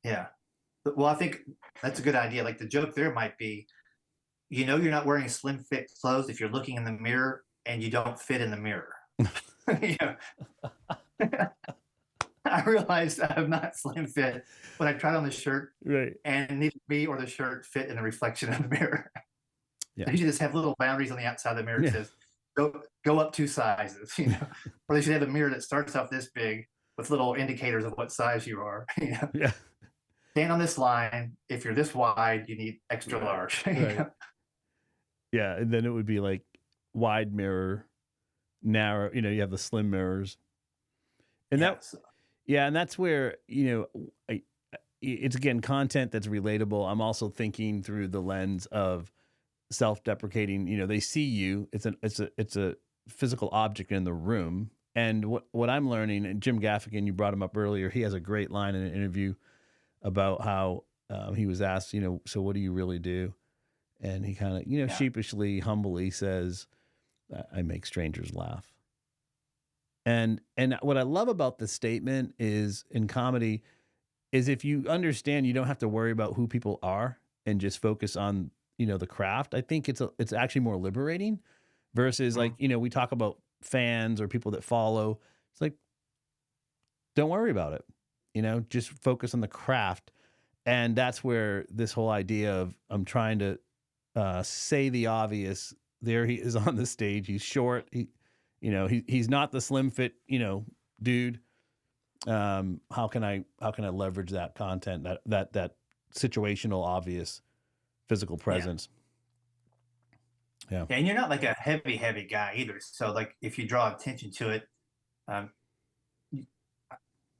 [SPEAKER 2] Yeah. Well, I think that's a good idea. Like, the joke there might be, you're not wearing slim fit clothes if you're looking in the mirror and you don't fit in the mirror. I realized I'm not slim fit when I tried on the shirt,
[SPEAKER 1] Right.
[SPEAKER 2] and neither me or the shirt fit in the reflection of the mirror.
[SPEAKER 1] Yeah.
[SPEAKER 2] They should just have little boundaries on the outside of the mirror that
[SPEAKER 1] Yeah.
[SPEAKER 2] says, go up 2 sizes, you know? Or they should have a mirror that starts off this big with little indicators of what size you are, you know?
[SPEAKER 1] Yeah.
[SPEAKER 2] Stand on this line. If you're this wide, you need extra
[SPEAKER 1] Right.
[SPEAKER 2] large. You
[SPEAKER 1] Right.
[SPEAKER 2] know?
[SPEAKER 1] Yeah. And then it would be like wide mirror, narrow, you have the slim mirrors. And
[SPEAKER 2] Yeah.
[SPEAKER 1] that,
[SPEAKER 2] So,
[SPEAKER 1] yeah. And that's where, it's again content that's relatable. I'm also thinking through the lens of self-deprecating. They see you. It's a physical object in the room. And what I'm learning, and Jim Gaffigan, you brought him up earlier. He has a great line in an interview about how he was asked, so what do you really do? And he kind of,
[SPEAKER 2] yeah.
[SPEAKER 1] sheepishly, humbly says, I make strangers laugh. And what I love about this statement is in comedy is if you understand you don't have to worry about who people are and just focus on, the craft. I think it's actually more liberating versus like,
[SPEAKER 2] Mhm.
[SPEAKER 1] we talk about fans or people that follow. It's like, don't worry about it. Just focus on the craft. And that's where this whole idea of I'm trying to say the obvious. There he is on the stage. He's short. He's not the slim fit, dude. How can I leverage that content, that situational obvious physical
[SPEAKER 2] Yeah.
[SPEAKER 1] presence? Yeah.
[SPEAKER 2] Yeah. And you're not like a heavy, heavy guy either. So, like, if you draw attention to it, um,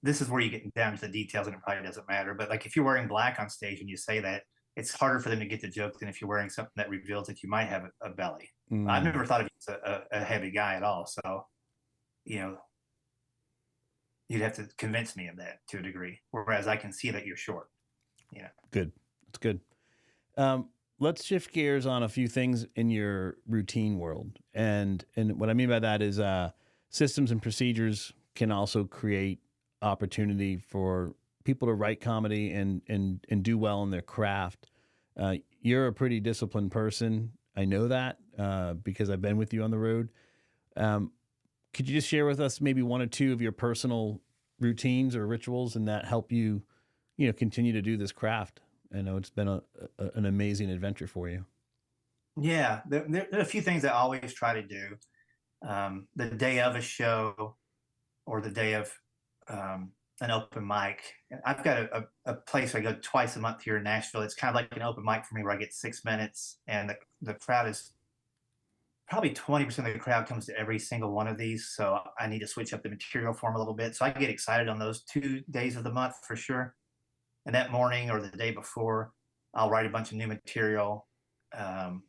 [SPEAKER 2] this is where you get down to the details and it probably doesn't matter. But like if you're wearing black on stage and you say that, it's harder for them to get the joke than if you're wearing something that reveals that you might have a belly. I've
[SPEAKER 1] Mm,
[SPEAKER 2] never thought of you as a heavy guy at all. So, you know, you'd have to convince me of that to a degree. Whereas I can see that you're short. Yeah.
[SPEAKER 1] good. That's good. Um, let's shift gears on a few things in your routine world. And what I mean by that is systems and procedures can also create opportunity for people to write comedy and do well in their craft. You're a pretty disciplined person. I know that because I've been with you on the road. Um, could you just share with us maybe one or two of your personal routines or rituals and that help you, continue to do this craft? I know it's been an amazing adventure for you.
[SPEAKER 2] Yeah. There are a few things I always try to do. The day of a show or the day of an open mic. And I've got a place I go twice a month here in Nashville. It's kind of like an open mic for me where I get 6 minutes, and the crowd is probably 20% of the crowd comes to every single one of these. So I need to switch up the material for them a little bit. So I get excited on those 2 days of the month for sure. And that morning or the day before, I'll write a bunch of new material. Um,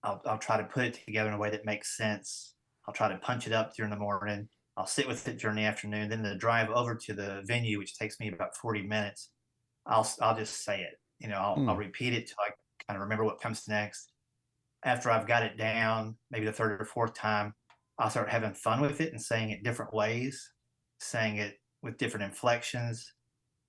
[SPEAKER 2] I'll try to put it together in a way that makes sense. I'll try to punch it up during the morning. I'll sit with it during the afternoon. Then the drive over to the venue, which takes me about 40 minutes, I'll just say it. I'll
[SPEAKER 1] Mm,
[SPEAKER 2] repeat it till I kind of remember what comes next. After I've got it down, maybe the third or fourth time, I'll start having fun with it and saying it different ways, saying it with different inflections,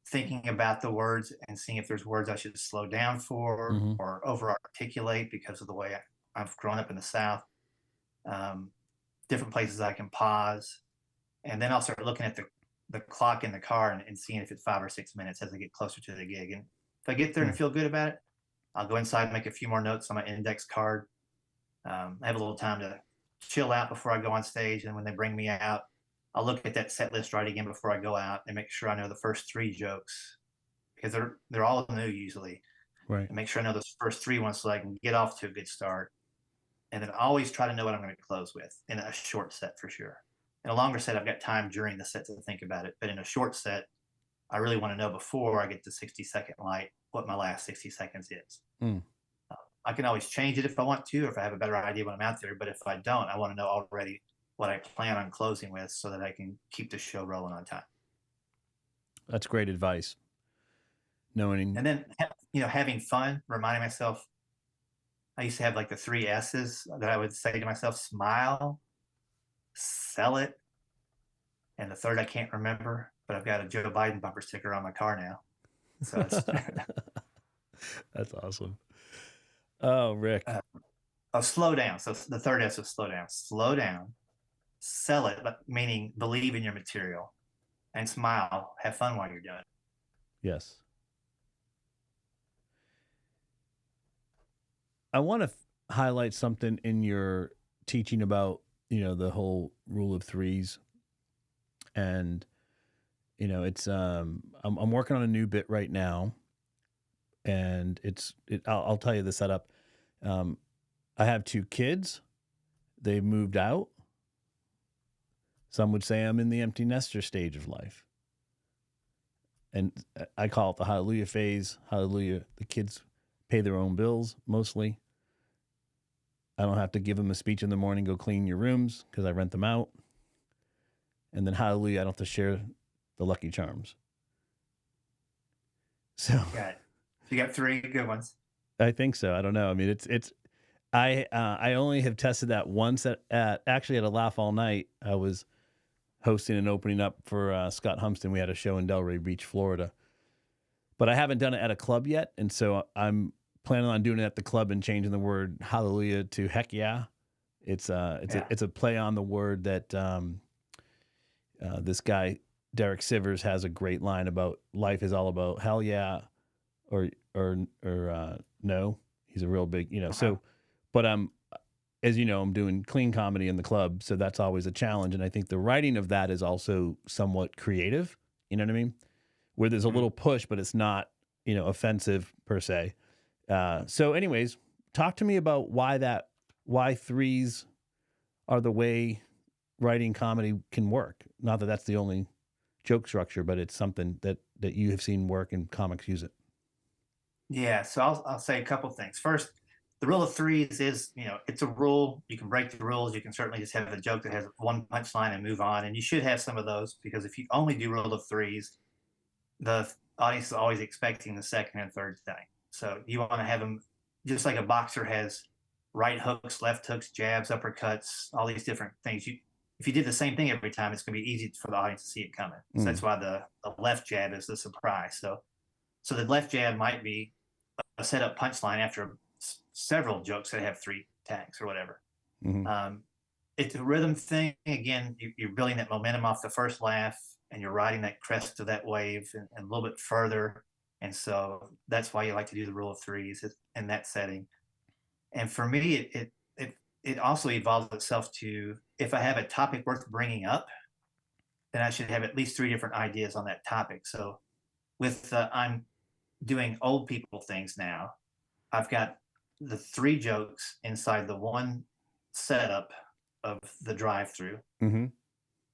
[SPEAKER 2] thinking about the words and seeing if there's words I should slow down for
[SPEAKER 1] hmm
[SPEAKER 2] or over articulate because of the way I've grown up in the South. Um, Different places I can pause. And then I'll start looking at the clock in the car and seeing if it's 5 or 6 minutes as I get closer to the gig. And if I get there and I feel good about it, I'll go inside and make a few more notes on my index card. I have a little time to chill out before I go on stage. And when they bring me out, I'll look at that set list right again before I go out and make sure I know the first three jokes because they're all new usually,
[SPEAKER 1] right.
[SPEAKER 2] and make sure I know those first three ones so I can get off to a good start. And then always try to know what I'm going to close with in a short set for sure. In a longer set, I've got time during the set to think about it. But in a short set, I really want to know before I get to 60-second light what my last 60 seconds is.
[SPEAKER 1] Mm,
[SPEAKER 2] I can always change it if I want to, or if I have a better idea when I'm out there. But if I don't, I want to know already what I plan on closing with so that I can keep the show rolling on time.
[SPEAKER 1] that's great advice. Knowing,
[SPEAKER 2] And then, having fun, reminding myself, I used to have like the three S's that I would say to myself: smile, sell it, and the third I can't remember, but I've got a Joe Biden bumper sticker on my car now. So it's
[SPEAKER 1] that's awesome. Oh, Rick.
[SPEAKER 2] uh, slow down. So the third S is slow down, sell it, meaning believe in your material. and smile. Have fun while you're doing it.
[SPEAKER 1] Yes. I want to highlight something in your teaching about, the whole rule of threes. And, it's, I'm working on a new bit right now, and I'll tell you the setup. Um, I have two kids. They've moved out. Some would say I'm in the empty nester stage of life. And I call it the hallelujah phase. Hallelujah. The kids pay their own bills mostly. I don't have to give them a speech in the morning, go clean your rooms because I rent them out. And then hallelujah, I don't have to share the Lucky Charms. So
[SPEAKER 2] Got it. So you got three good ones.
[SPEAKER 1] I think so. I don't know. I mean, I only have tested that once actually at a Laugh All Night. I was hosting and opening up for Scott Humston. We had a show in Delray Beach, Florida, but I haven't done it at a club yet. And so I'm planning on doing it at the club and changing the word hallelujah to heck yeah. It's a play on the word that this guy Derek Sivers has a great line about life is all about hell yeah or no. He's a real big, so, but as you know, I'm doing clean comedy in the club, so that's always a challenge. And I think the writing of that is also somewhat creative. You know what I mean? Where there's a little push, but it's not, offensive per se. So anyways, talk to me about why threes are the way writing comedy can work. Not that that's the only joke structure, but it's something that you have seen work and comics use it.
[SPEAKER 2] Yeah, so I'll say a couple things. First, the rule of threes is, it's a rule. You can break the rules. You can certainly just have a joke that has one punchline and move on. And you should have some of those because if you only do rule of threes, the audience is always expecting the second and third thing. So you want to have them just like a boxer has right hooks, left hooks, jabs, uppercuts, all these different things. If you did the same thing every time, it's going to be easy for the audience to see it coming. So that's why the left jab is the surprise. So the left jab might be a setup punchline after several jokes that have three tags or whatever. It's a rhythm thing. Again, you're building that momentum off the first laugh and you're riding that crest of that wave and a little bit further. And so that's why you like to do the rule of threes in that setting. And for me, it also evolves itself to, if I have a topic worth bringing up, then I should have at least three different ideas on that topic. So with I'm doing old people things now, I've got the three jokes inside the one setup of the drive-through.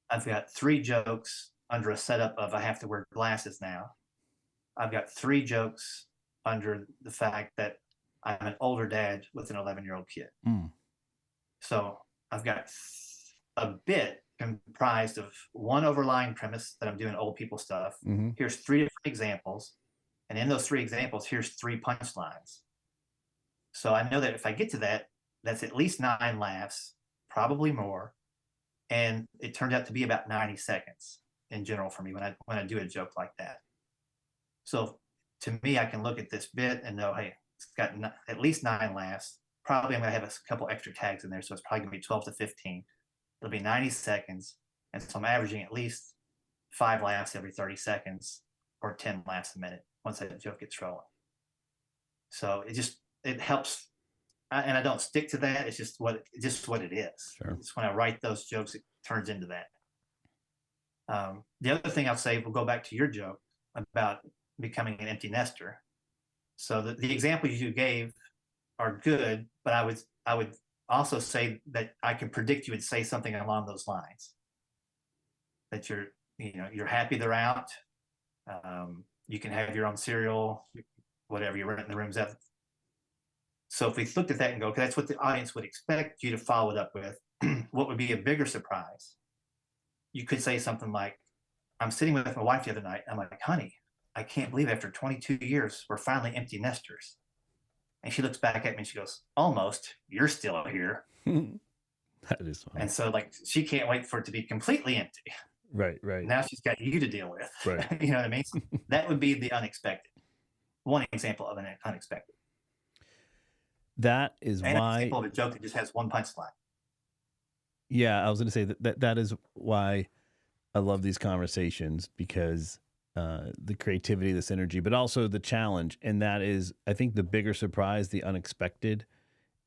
[SPEAKER 2] I've got three jokes under a setup of I have to wear glasses now. I've got three jokes under the fact that I'm an older dad with an 11-year-old kid. So I've got a bit comprised of one overlying premise that I'm doing old people stuff. Here's three different examples. And in those three examples, here's three punchlines. So I know that if I get to that, that's at least 9 laughs, probably more. And it turned out to be about 90 seconds in general for me when I do a joke like that. So to me, I can look at this bit and know, hey, it's got at least 9 laughs. Probably I'm going to have a couple extra tags in there. So it's probably going to be 12 to 15. It'll be 90 seconds. And so I'm averaging at least 5 laughs every 30 seconds or 10 laughs a minute once that joke gets rolling. So it helps. And I don't stick to that. It's just what it is.
[SPEAKER 1] Sure.
[SPEAKER 2] It's when I write those jokes, it turns into that. The other thing I'll say, we'll go back to your joke about becoming an empty nester. So the examples you gave are good, but I would also say that I can predict you would say something along those lines. That you're happy they're out. You can have your own cereal, whatever, you're renting the rooms out. So if we looked at that and go, okay, that's what the audience would expect you to follow it up with, what would be a bigger surprise? You could say something like, I'm sitting with my wife the other night. I'm like, honey, I can't believe after 22 years, we're finally empty nesters. And she looks back at me and she goes, almost, you're still here.
[SPEAKER 1] That is funny.
[SPEAKER 2] And so she can't wait for it to be completely empty.
[SPEAKER 1] Right.
[SPEAKER 2] Now she's got you to deal with.
[SPEAKER 1] Right.
[SPEAKER 2] You know what I mean? So that would be the unexpected. One example of an unexpected.
[SPEAKER 1] That is
[SPEAKER 2] and
[SPEAKER 1] why.
[SPEAKER 2] An example of a joke that just has one punchline.
[SPEAKER 1] Yeah, I was going to say that is why I love these conversations because the creativity, this energy, but also the challenge. And that is, I think, the bigger surprise, the unexpected.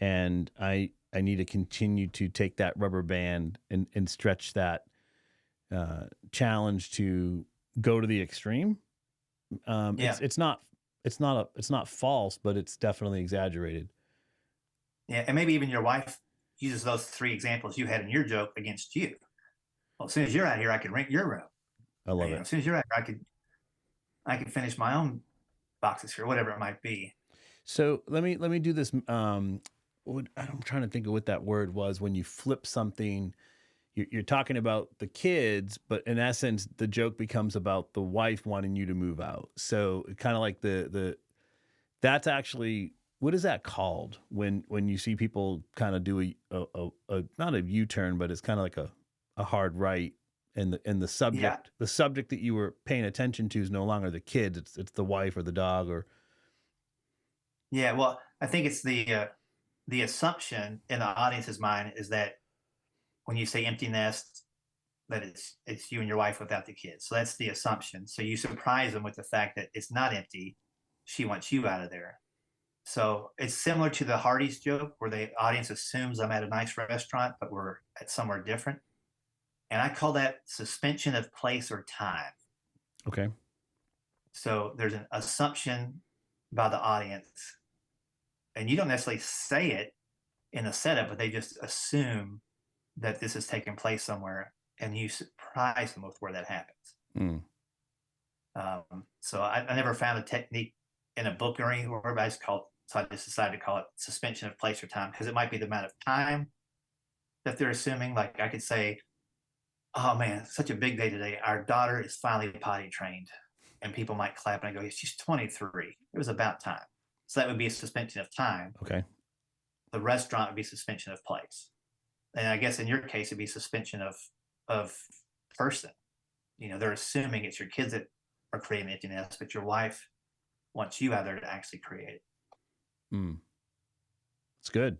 [SPEAKER 1] And I need to continue to take that rubber band and stretch that challenge to go to the extreme.
[SPEAKER 2] Yeah.
[SPEAKER 1] It's not false, but it's definitely exaggerated.
[SPEAKER 2] Yeah. And maybe even your wife uses those three examples you had in your joke against you. Well, as soon as you're out here, I can rent your room.
[SPEAKER 1] I love
[SPEAKER 2] You know,
[SPEAKER 1] it.
[SPEAKER 2] as soon as you're out here, I could finish my own boxes here, whatever it might be.
[SPEAKER 1] So let me do this. I'm trying to think of what that word was when you flip something. You're talking about the kids, but in essence, the joke becomes about the wife wanting you to move out. So kind of like the that's actually, what is that called when you see people kind of do a not a U-turn, but it's kind of like a hard right, and the
[SPEAKER 2] Yeah.
[SPEAKER 1] subject that you were paying attention to is no longer the kids, it's the wife or the dog or
[SPEAKER 2] Yeah. Well, I think it's the assumption in the audience's mind is that when you say empty nest, that it's you and your wife without the kids. So that's the assumption. So you surprise them with the fact that it's not empty. She wants you out of there. So it's similar to the Hardee's joke where the audience assumes I'm at a nice restaurant, but we're at somewhere different. And I call that suspension of place or time.
[SPEAKER 1] okay.
[SPEAKER 2] So there's an assumption by the audience, and you don't necessarily say it in the setup, but they just assume that this is taking place somewhere, and you surprise them with where that happens.
[SPEAKER 1] Mm.
[SPEAKER 2] So I never found a technique in a book or anywhere, but I just called. So I just decided to call it suspension of place or time because it might be the amount of time that they're assuming. Like I could say, "Oh man, such a big day today. Our daughter is finally potty trained," and people might clap and I go, "She's 23. It was about time." So that would be a suspension of time.
[SPEAKER 1] Okay.
[SPEAKER 2] The restaurant would be suspension of place, and I guess in your case, it'd be suspension of person. You know, they're assuming it's your kids that are creating the emptiness, but your wife wants you out there to actually create it.
[SPEAKER 1] Mm. It's good.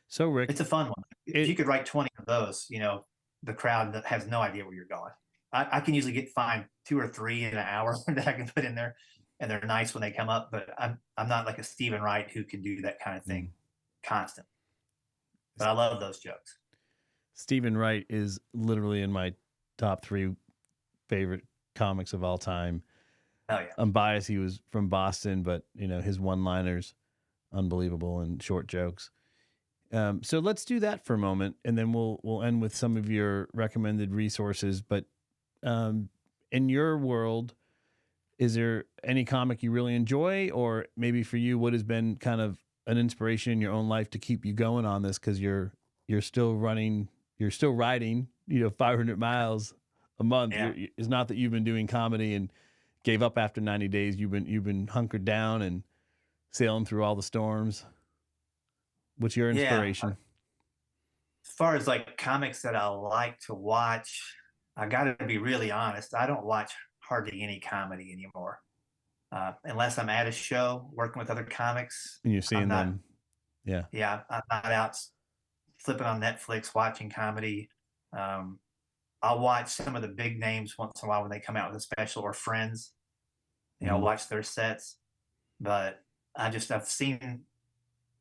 [SPEAKER 1] So Rick,
[SPEAKER 2] It's a fun one. If you
[SPEAKER 1] it
[SPEAKER 2] could write 20 of those, you know, the crowd that has no idea where you're going. I can usually find 2 or 3 in an hour that I can put in there, and they're nice when they come up. But I'm not like a Stephen Wright who can do that kind of thing
[SPEAKER 1] mm.
[SPEAKER 2] constant. But I love those jokes.
[SPEAKER 1] Stephen Wright is literally in my top 3 favorite comics of all time.
[SPEAKER 2] Oh yeah,
[SPEAKER 1] I'm biased. He was from Boston, but his one-liners, unbelievable, and short jokes. So let's do that for a moment, and then we'll end with some of your recommended resources. But in your world, is there any comic you really enjoy, or maybe for you, what has been kind of an inspiration in your own life to keep you going on this? Because you're still running, you're still riding, 500 miles a month.
[SPEAKER 2] yeah,
[SPEAKER 1] It's not that you've been doing comedy and gave up after 90 days. You've been hunkered down and sailing through all the storms. What's your
[SPEAKER 2] yeah.
[SPEAKER 1] inspiration?
[SPEAKER 2] As far as like comics that I like to watch, I got to be really honest. I don't watch hardly any comedy anymore, unless I'm at a show working with other comics.
[SPEAKER 1] And you're
[SPEAKER 2] I'm
[SPEAKER 1] seeing
[SPEAKER 2] not.
[SPEAKER 1] them, yeah.
[SPEAKER 2] Yeah, I'm not out flipping on Netflix watching comedy. Um, I'll watch some of the big names once in a while when they come out with a special or friends. You know,
[SPEAKER 1] Hmm.
[SPEAKER 2] watch their sets. But I've seen,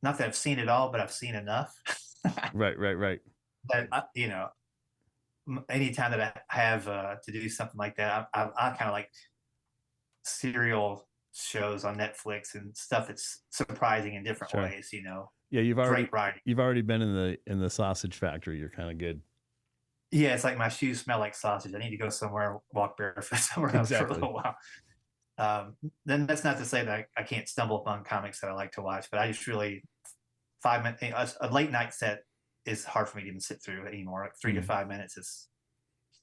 [SPEAKER 2] not that I've seen it all, but I've seen enough.
[SPEAKER 1] Right, right, right.
[SPEAKER 2] that you know, anytime that I have to do something like that, I kind of like serial shows on Netflix and stuff that's surprising in different
[SPEAKER 1] Sure.
[SPEAKER 2] ways. You know,
[SPEAKER 1] Yeah,
[SPEAKER 2] great writing.
[SPEAKER 1] you've already been in the sausage factory. You're kind of good.
[SPEAKER 2] Yeah, it's like my shoes smell like sausage. I need to go somewhere, walk barefoot somewhere else for a
[SPEAKER 1] Exactly.
[SPEAKER 2] little while. Then that's not to say that I can't stumble upon comics that I like to watch, but I just really 5 minutes, a late night set is hard for me to even sit through anymore. Like 3 to 5 minutes is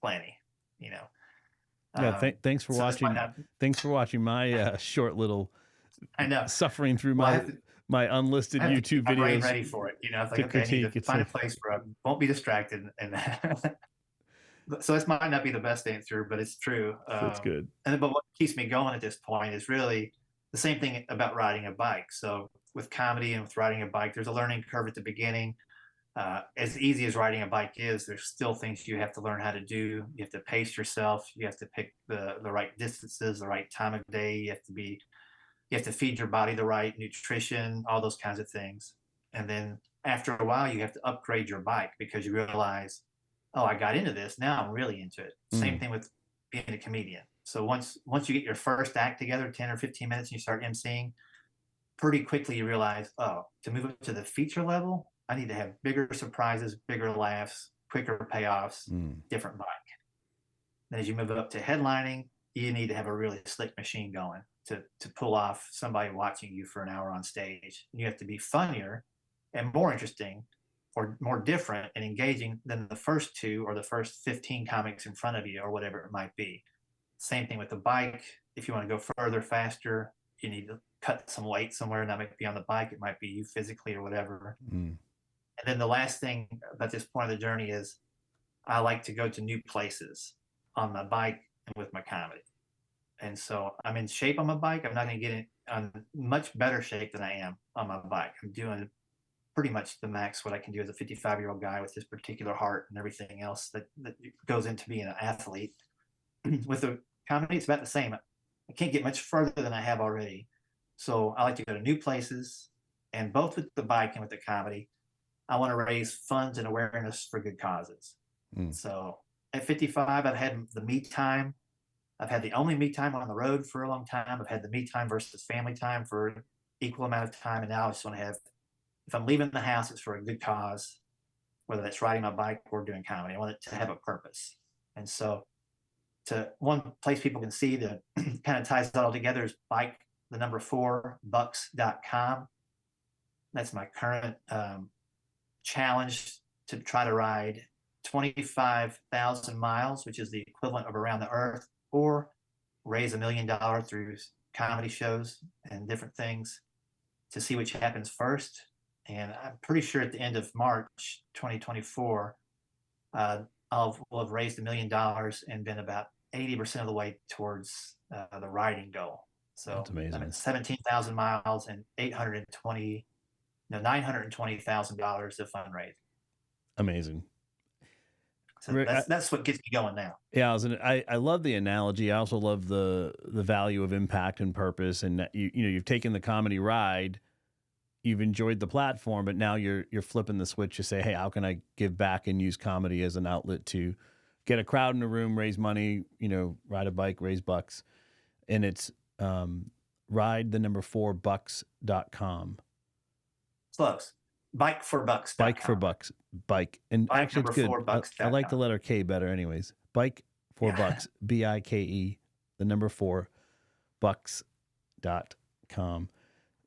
[SPEAKER 2] plenty, you know.
[SPEAKER 1] Yeah. Thanks for
[SPEAKER 2] So this might
[SPEAKER 1] watching.
[SPEAKER 2] not.
[SPEAKER 1] Thanks for watching my short little
[SPEAKER 2] I know.
[SPEAKER 1] suffering through
[SPEAKER 2] Well,
[SPEAKER 1] my unlisted
[SPEAKER 2] I have to keep
[SPEAKER 1] YouTube
[SPEAKER 2] my brain
[SPEAKER 1] videos
[SPEAKER 2] ready for it. You know, it's like
[SPEAKER 1] to
[SPEAKER 2] okay, I need
[SPEAKER 1] critique.
[SPEAKER 2] to
[SPEAKER 1] It's
[SPEAKER 2] find a
[SPEAKER 1] like,
[SPEAKER 2] place where I won't be distracted, and so this might not be the best answer, but it's true.
[SPEAKER 1] that's good.
[SPEAKER 2] But what keeps me going at this point is really the same thing about riding a bike. So with comedy and with riding a bike, there's a learning curve at the beginning. as easy as riding a bike is, there's still things you have to learn how to do. You have to pace yourself. You have to pick the right distances, the right time of day. You have to feed your body the right nutrition, all those kinds of things. And then after a while, you have to upgrade your bike because you realize, oh, I got into this. Now I'm really into it. Same thing with being a comedian. So once you get your first act together, 10 or 15 minutes, and you start emceeing, pretty quickly you realize, oh, to move up to the feature level, I need to have bigger surprises, bigger laughs, quicker payoffs, different bike. Then as you move up to headlining, you need to have a really slick machine going to pull off somebody watching you for an hour on stage. You have to be funnier and more interesting or more different and engaging than the first two or the first 15 comics in front of you or whatever it might be. Same thing with the bike. If you want to go further, faster, you need to cut some weight somewhere, and that might be on the bike. It might be you physically or whatever. And then the last thing about this point of the journey is I like to go to new places on my bike and with my comedy. And so I'm in shape on my bike. I'm not going to get in much better shape than I am on my bike. I'm doing pretty much the max what I can do as a 55-year-old guy with this particular heart and everything else that goes into being an athlete. With the comedy, it's about the same. I can't get much further than I have already. So I like to go to new places, and both with the bike and with the comedy, I want to raise funds and awareness for good causes. So at 55, I've had the me time. I've had the only me time on the road for a long time. I've had the me time versus family time for an equal amount of time. And now I just want to have, if I'm leaving the house, it's for a good cause, whether that's riding my bike or doing comedy. I want it to have a purpose. And so to one place people can see that kind of ties it all together is bike, the number 4, bucks.com. That's my current challenge to try to ride 25,000 miles, which is the equivalent of around the earth, or raise $1 million through comedy shows and different things to see which happens first. And I'm pretty sure at the end of March 2024, we'll have raised $1 million and been about 80% of the way towards the riding goal. So
[SPEAKER 1] that's amazing.
[SPEAKER 2] I'm at 17,000 miles and $920,000 of fundraising.
[SPEAKER 1] Amazing.
[SPEAKER 2] So that's what gets me going now.
[SPEAKER 1] Yeah, I love the analogy. I also love the value of impact and purpose. And you've taken the comedy ride, you've enjoyed the platform, but now you're flipping the switch to say, hey, how can I give back and use comedy as an outlet to get a crowd in a room, raise money, ride a bike, raise bucks. And it's ride the number 4 bucks.com.
[SPEAKER 2] Close. Bike for bucks.
[SPEAKER 1] Bike for bucks. Bike. And
[SPEAKER 2] bike
[SPEAKER 1] actually, it's good. I like the letter K better, anyways. Bike for bucks. BIKE, the number 4 bucks.com.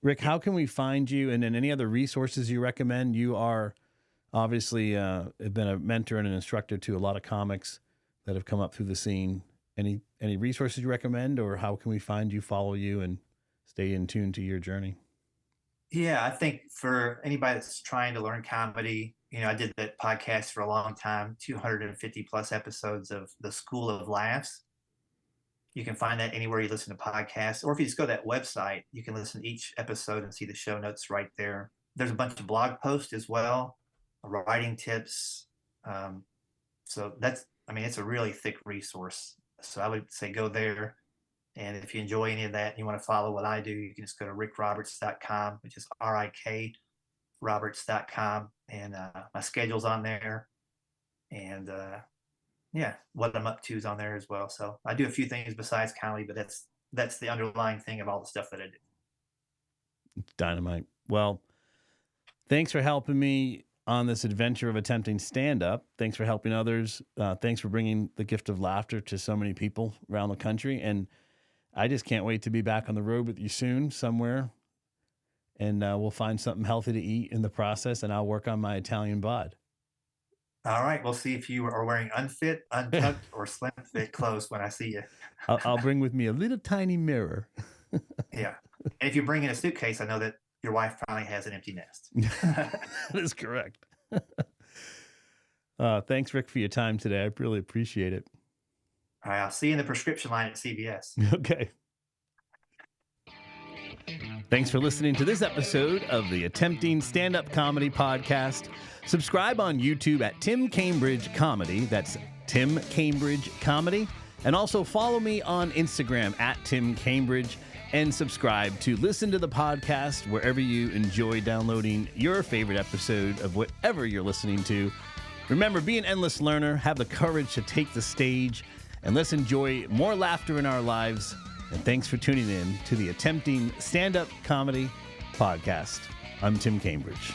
[SPEAKER 1] Rik, how can we find you? And then any other resources you recommend? You are obviously have been a mentor and an instructor to a lot of comics that have come up through the scene. Any resources you recommend, or how can we find you, follow you, and stay in tune to your journey?
[SPEAKER 2] Yeah, I think for anybody that's trying to learn comedy, I did that podcast for a long time, 250 plus episodes of The School of Laughs. You can find that anywhere you listen to podcasts, or if you just go to that website, you can listen to each episode and see the show notes right there. There's a bunch of blog posts as well, writing tips. So it's a really thick resource. So I would say go there. And if you enjoy any of that and you want to follow what I do, you can just go to rikroberts.com, which is RIK Roberts.com. And my schedule's on there. And what I'm up to is on there as well. So I do a few things besides comedy, but that's the underlying thing of all the stuff that I do.
[SPEAKER 1] Dynamite. Well, thanks for helping me on this adventure of attempting stand-up. Thanks for helping others. Thanks for bringing the gift of laughter to so many people around the country. And I just can't wait to be back on the road with you soon somewhere. And we'll find something healthy to eat in the process, and I'll work on my Italian bod.
[SPEAKER 2] All right. We'll see if you are wearing unfit, untucked, or slim fit clothes when I see you.
[SPEAKER 1] I'll bring with me a little tiny mirror.
[SPEAKER 2] Yeah. And if you bring in a suitcase, I know that your wife probably has an empty nest.
[SPEAKER 1] That is correct. Thanks, Rik, for your time today. I really appreciate it.
[SPEAKER 2] All right. I'll see you in the prescription line at CVS.
[SPEAKER 1] Okay. Thanks for listening to this episode of the Attempting Stand-Up Comedy Podcast. Subscribe on YouTube at Tim Cambridge Comedy. That's Tim Cambridge Comedy. And also follow me on Instagram at Tim Cambridge, and subscribe to listen to the podcast wherever you enjoy downloading your favorite episode of whatever you're listening to. Remember, be an endless learner, have the courage to take the stage, and let's enjoy more laughter in our lives. And thanks for tuning in to the Attempting Stand-Up Comedy Podcast. I'm Tim Cambridge.